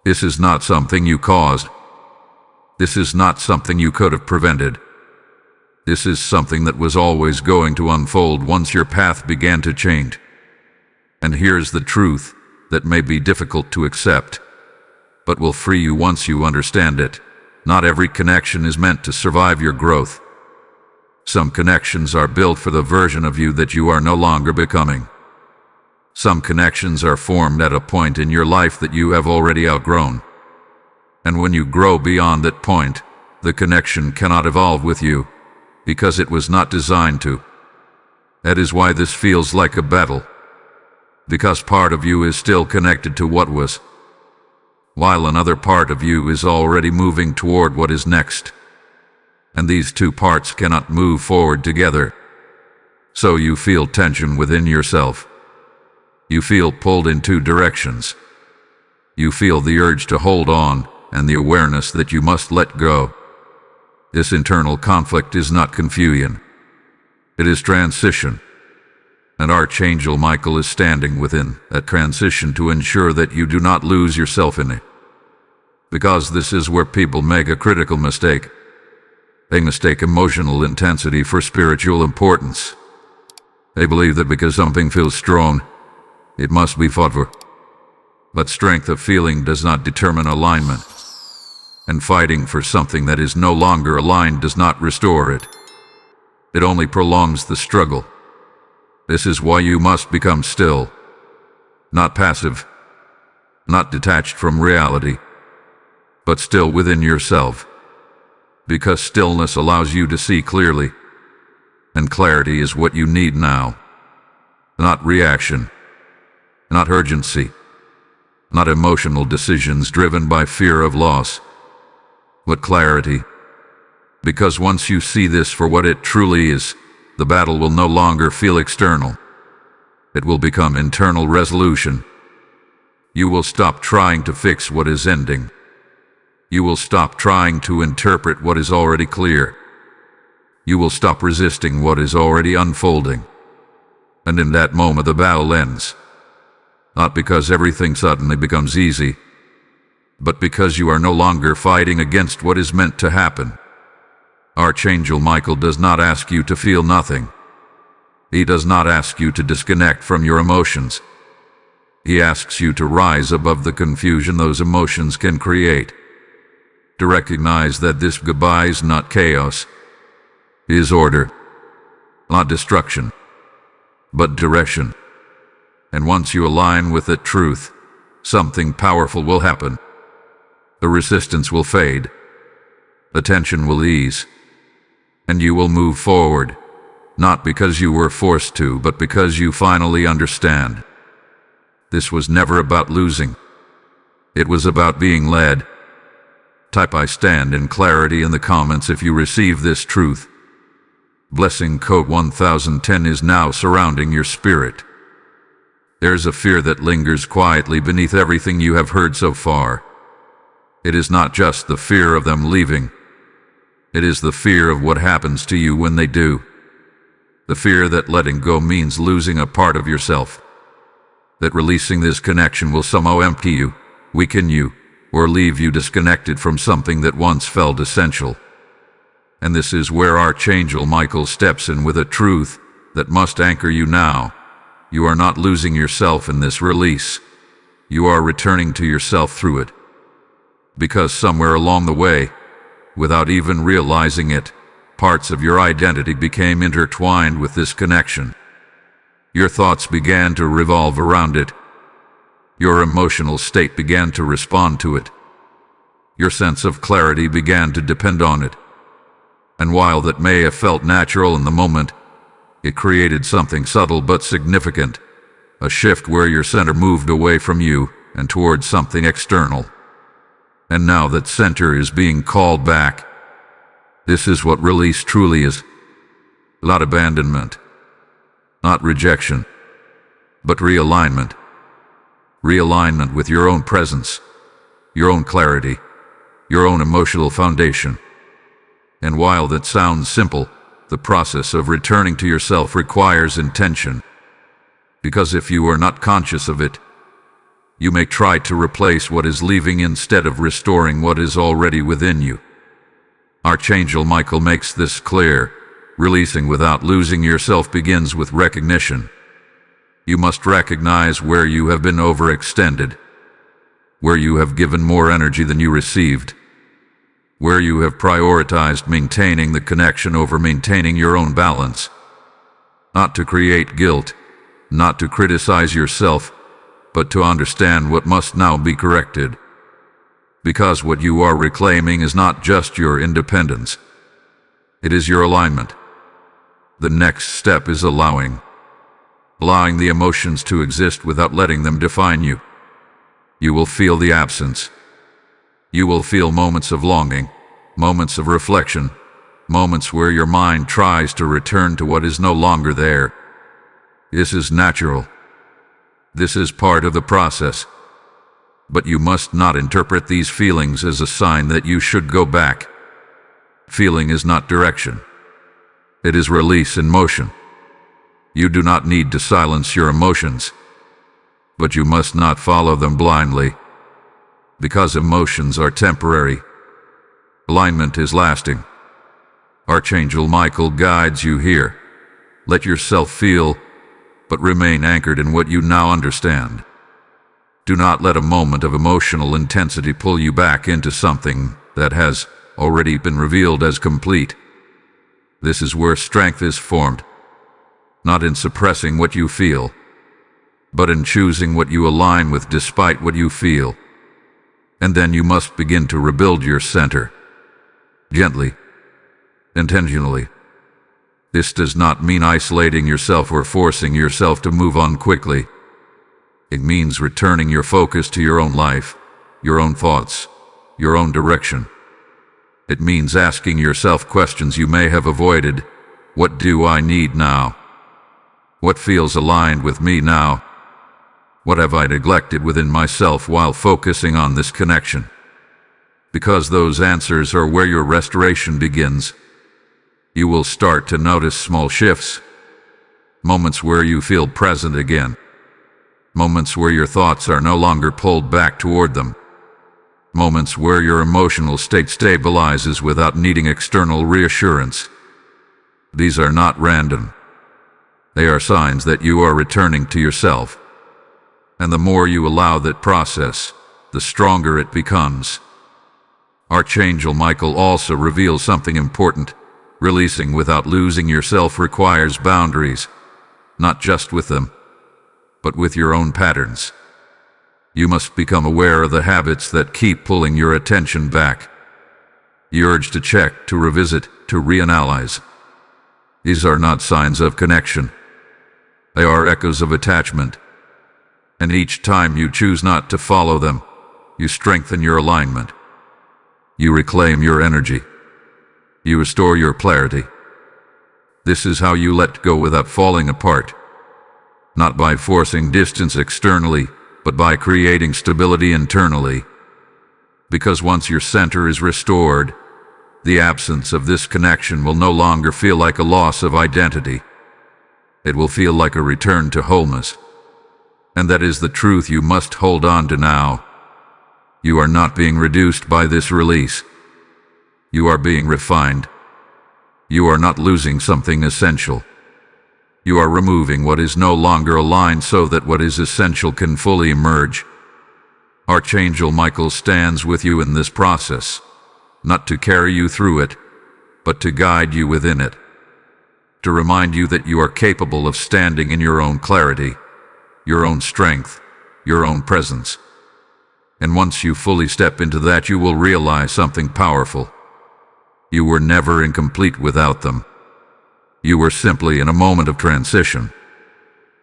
This is not something you caused. This is not something you could have prevented. This is something that was always going to unfold once your path began to change. And here's the truth that may be difficult to accept, but will free you once you understand it. Not every connection is meant to survive your growth. Some connections are built for the version of you that you are no longer becoming. Some connections are formed at a point in your life that you have already outgrown. And when you grow beyond that point, the connection cannot evolve with you, because it was not designed to. That is why this feels like a battle, because part of you is still connected to what was, while another part of you is already moving toward what is next. And these two parts cannot move forward together. So you feel tension within yourself. You feel pulled in two directions. You feel the urge to hold on and the awareness that you must let go. This internal conflict is not confusion. It is transition. And Archangel Michael is standing within that transition to ensure that you do not lose yourself in it. Because this is where people make a critical mistake. They mistake emotional intensity for spiritual importance. They believe that because something feels strong, it must be fought for. But strength of feeling does not determine alignment. And fighting for something that is no longer aligned does not restore it. It only prolongs the struggle. This is why you must become still. Not passive. Not detached from reality. But still within yourself. Because stillness allows you to see clearly. And clarity is what you need now. Not reaction. Not urgency. Not emotional decisions driven by fear of loss. But clarity. Because once you see this for what it truly is, the battle will no longer feel external. It will become internal resolution. You will stop trying to fix what is ending. You will stop trying to interpret what is already clear. You will stop resisting what is already unfolding. And in that moment the battle ends. Not because everything suddenly becomes easy, but because you are no longer fighting against what is meant to happen. Archangel Michael does not ask you to feel nothing. He does not ask you to disconnect from your emotions. He asks you to rise above the confusion those emotions can create. To recognize that this goodbye is not chaos, is order, not destruction, but direction. And once you align with that truth, something powerful will happen. The resistance will fade, the tension will ease, and you will move forward, not because you were forced to, but because you finally understand. This was never about losing. It was about being led. Type "I stand in clarity" in the comments if you receive this truth. Blessing code 1010 is now surrounding your spirit. There's a fear that lingers quietly beneath everything you have heard so far. It is not just the fear of them leaving. It is the fear of what happens to you when they do. The fear that letting go means losing a part of yourself. That releasing this connection will somehow empty you, weaken you, or leave you disconnected from something that once felt essential. And this is where Archangel Michael steps in with a truth that must anchor you now. You are not losing yourself in this release. You are returning to yourself through it. Because somewhere along the way, without even realizing it, parts of your identity became intertwined with this connection. Your thoughts began to revolve around it. Your emotional state began to respond to it. Your sense of clarity began to depend on it. And while that may have felt natural in the moment, it created something subtle but significant, a shift where your center moved away from you and towards something external. And now that center is being called back. This is what release truly is. Not abandonment, not rejection, but realignment. Realignment with your own presence, your own clarity, your own emotional foundation. And while that sounds simple, the process of returning to yourself requires intention. Because if you are not conscious of it, you may try to replace what is leaving instead of restoring what is already within you. Archangel Michael makes this clear. Releasing without losing yourself begins with recognition. You must recognize where you have been overextended, where you have given more energy than you received, where you have prioritized maintaining the connection over maintaining your own balance. Not to create guilt, not to criticize yourself, but to understand what must now be corrected. Because what you are reclaiming is not just your independence. It is your alignment. The next step is allowing the emotions to exist without letting them define you. You will feel the absence. You will feel moments of longing, moments of reflection, moments where your mind tries to return to what is no longer there. This is natural. This is part of the process. But you must not interpret these feelings as a sign that you should go back. Feeling is not direction. It is release in motion. You do not need to silence your emotions, but you must not follow them blindly, because emotions are temporary. Alignment is lasting. Archangel Michael guides you here. Let yourself feel, but remain anchored in what you now understand. Do not let a moment of emotional intensity pull you back into something that has already been revealed as complete. This is where strength is formed, not in suppressing what you feel, but in choosing what you align with despite what you feel. And then you must begin to rebuild your center. Gently, intentionally. This does not mean isolating yourself or forcing yourself to move on quickly. It means returning your focus to your own life, your own thoughts, your own direction. It means asking yourself questions you may have avoided. What do I need now? What feels aligned with me now? What have I neglected within myself while focusing on this connection? Because those answers are where your restoration begins. You will start to notice small shifts, moments where you feel present again, moments where your thoughts are no longer pulled back toward them, moments where your emotional state stabilizes without needing external reassurance. These are not random. They are signs that you are returning to yourself. And the more you allow that process, the stronger it becomes. Archangel Michael also reveals something important. Releasing without losing yourself requires boundaries, not just with them, but with your own patterns. You must become aware of the habits that keep pulling your attention back. The urge to check, to revisit, to reanalyze. These are not signs of connection. They are echoes of attachment. And each time you choose not to follow them, you strengthen your alignment. You reclaim your energy. You restore your clarity. This is how you let go without falling apart. Not by forcing distance externally, but by creating stability internally. Because once your center is restored, the absence of this connection will no longer feel like a loss of identity. It will feel like a return to wholeness. And that is the truth you must hold on to now. You are not being reduced by this release. You are being refined. You are not losing something essential. You are removing what is no longer aligned so that what is essential can fully emerge. Archangel Michael stands with you in this process, not to carry you through it, but to guide you within it. To remind you that you are capable of standing in your own clarity, your own strength, your own presence. And once you fully step into that, you will realize something powerful. You were never incomplete without them. You were simply in a moment of transition.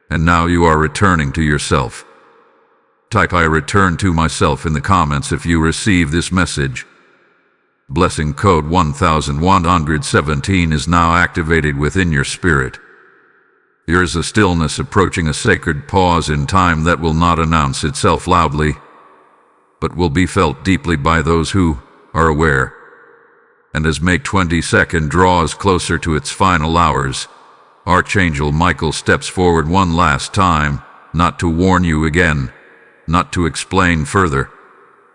And now you are returning to yourself. Type "I return to myself" in the comments if you receive this message. Blessing code 1117 is now activated within your spirit. There is a stillness approaching, a sacred pause in time that will not announce itself loudly, but will be felt deeply by those who are aware. And as May 22nd draws closer to its final hours, Archangel Michael steps forward one last time, not to warn you again, not to explain further,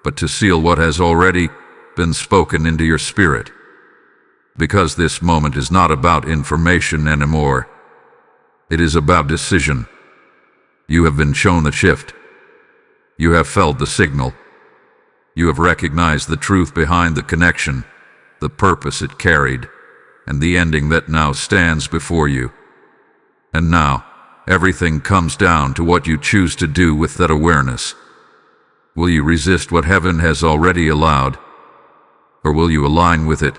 but to seal what has already been spoken into your spirit. Because this moment is not about information anymore. It is about decision. You have been shown the shift. You have felt the signal. You have recognized the truth behind the connection, the purpose it carried, and the ending that now stands before you. And now, everything comes down to what you choose to do with that awareness. Will you resist what heaven has already allowed, or will you align with it?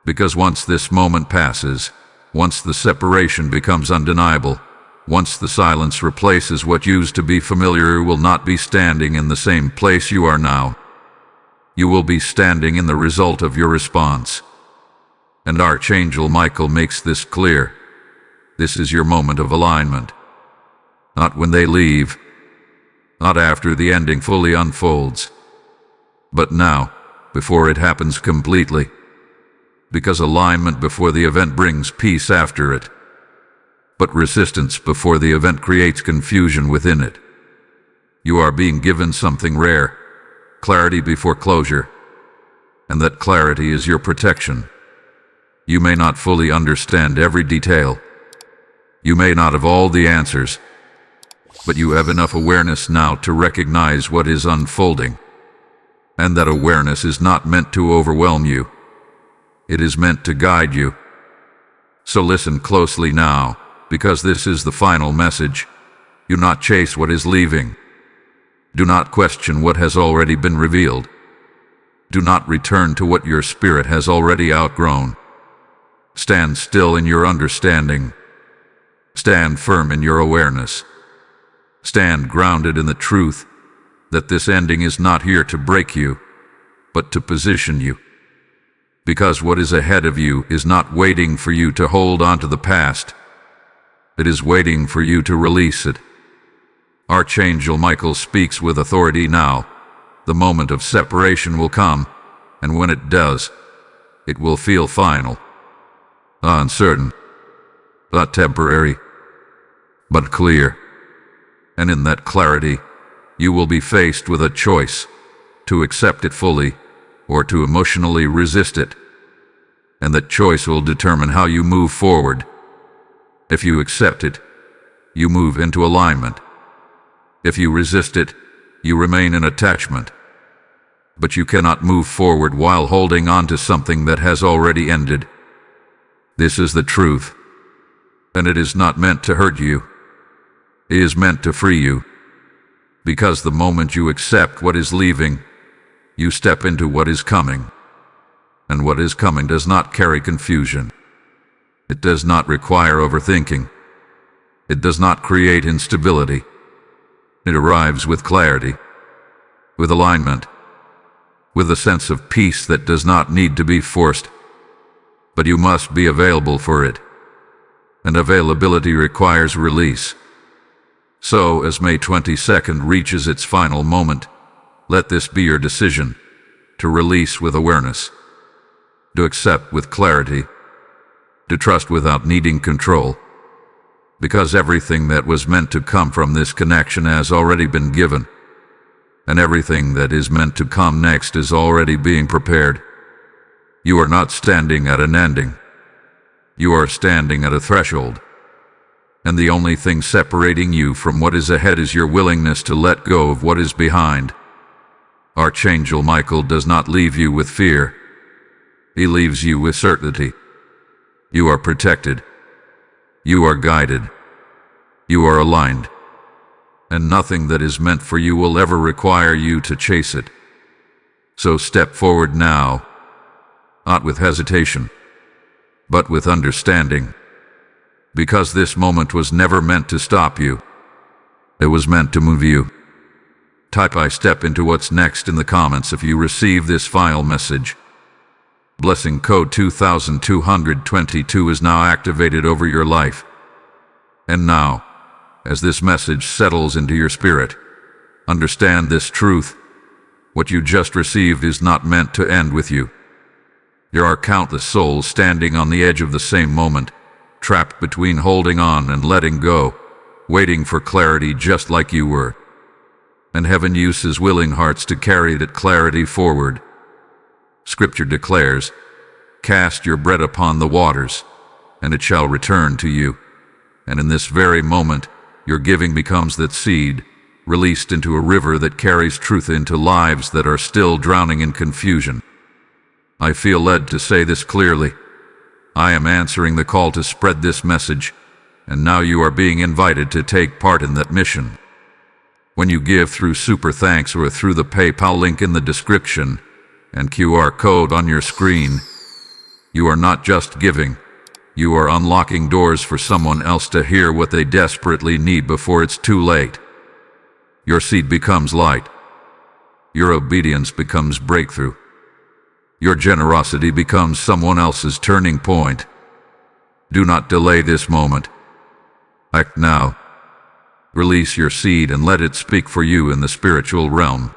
Because once this moment passes, once the separation becomes undeniable, once the silence replaces what used to be familiar, you will not be standing in the same place you are now. You will be standing in the result of your response. And Archangel Michael makes this clear. This is your moment of alignment. Not when they leave, not after the ending fully unfolds, but now, before it happens completely, because alignment before the event brings peace after it, but resistance before the event creates confusion within it. You are being given something rare, clarity before closure, and that clarity is your protection. You may not fully understand every detail. You may not have all the answers, but you have enough awareness now to recognize what is unfolding. And that awareness is not meant to overwhelm you. It is meant to guide you. So listen closely now, because this is the final message. Do not chase what is leaving. Do not question what has already been revealed. Do not return to what your spirit has already outgrown. Stand still in your understanding. Stand firm in your awareness. Stand grounded in the truth that this ending is not here to break you, but to position you. Because what is ahead of you is not waiting for you to hold on to the past. It is waiting for you to release it. Archangel Michael speaks with authority now. The moment of separation will come, and when it does, it will feel final, uncertain, not temporary, but clear. And in that clarity, you will be faced with a choice: to accept it fully or to emotionally resist it. And that choice will determine how you move forward. If you accept it, you move into alignment. If you resist it, you remain in attachment. But you cannot move forward while holding on to something that has already ended. This is the truth, and it is not meant to hurt you. It is meant to free you. Because the moment you accept what is leaving, you step into what is coming. And what is coming does not carry confusion. It does not require overthinking. It does not create instability. It arrives with clarity, with alignment, with a sense of peace that does not need to be forced. But you must be available for it. And availability requires release. So, as May 22nd reaches its final moment, let this be your decision: to release with awareness, to accept with clarity, to trust without needing control. Because everything that was meant to come from this connection has already been given, and everything that is meant to come next is already being prepared. You are not standing at an ending. You are standing at a threshold. And the only thing separating you from what is ahead is your willingness to let go of what is behind. Archangel Michael does not leave you with fear. He leaves you with certainty. You are protected. You are guided. You are aligned. And nothing that is meant for you will ever require you to chase it. So step forward now, not with hesitation, but with understanding. Because this moment was never meant to stop you. It was meant to move you. Type "I step into what's next" in the comments if you receive this final message. Blessing code 2222 is now activated over your life. And now, as this message settles into your spirit, understand this truth: what you just received is not meant to end with you. There are countless souls standing on the edge of the same moment, trapped between holding on and letting go, waiting for clarity just like you were. And heaven uses willing hearts to carry that clarity forward. Scripture declares, "Cast your bread upon the waters, and it shall return to you." And in this very moment, your giving becomes that seed, released into a river that carries truth into lives that are still drowning in confusion. I feel led to say this clearly. I am answering the call to spread this message, and now you are being invited to take part in that mission. When you give through Super Thanks or through the PayPal link in the description and QR code on your screen, you are not just giving. You are unlocking doors for someone else to hear what they desperately need before it's too late. Your seed becomes light. Your obedience becomes breakthrough. Your generosity becomes someone else's turning point. Do not delay this moment. Act now. Release your seed and let it speak for you in the spiritual realm.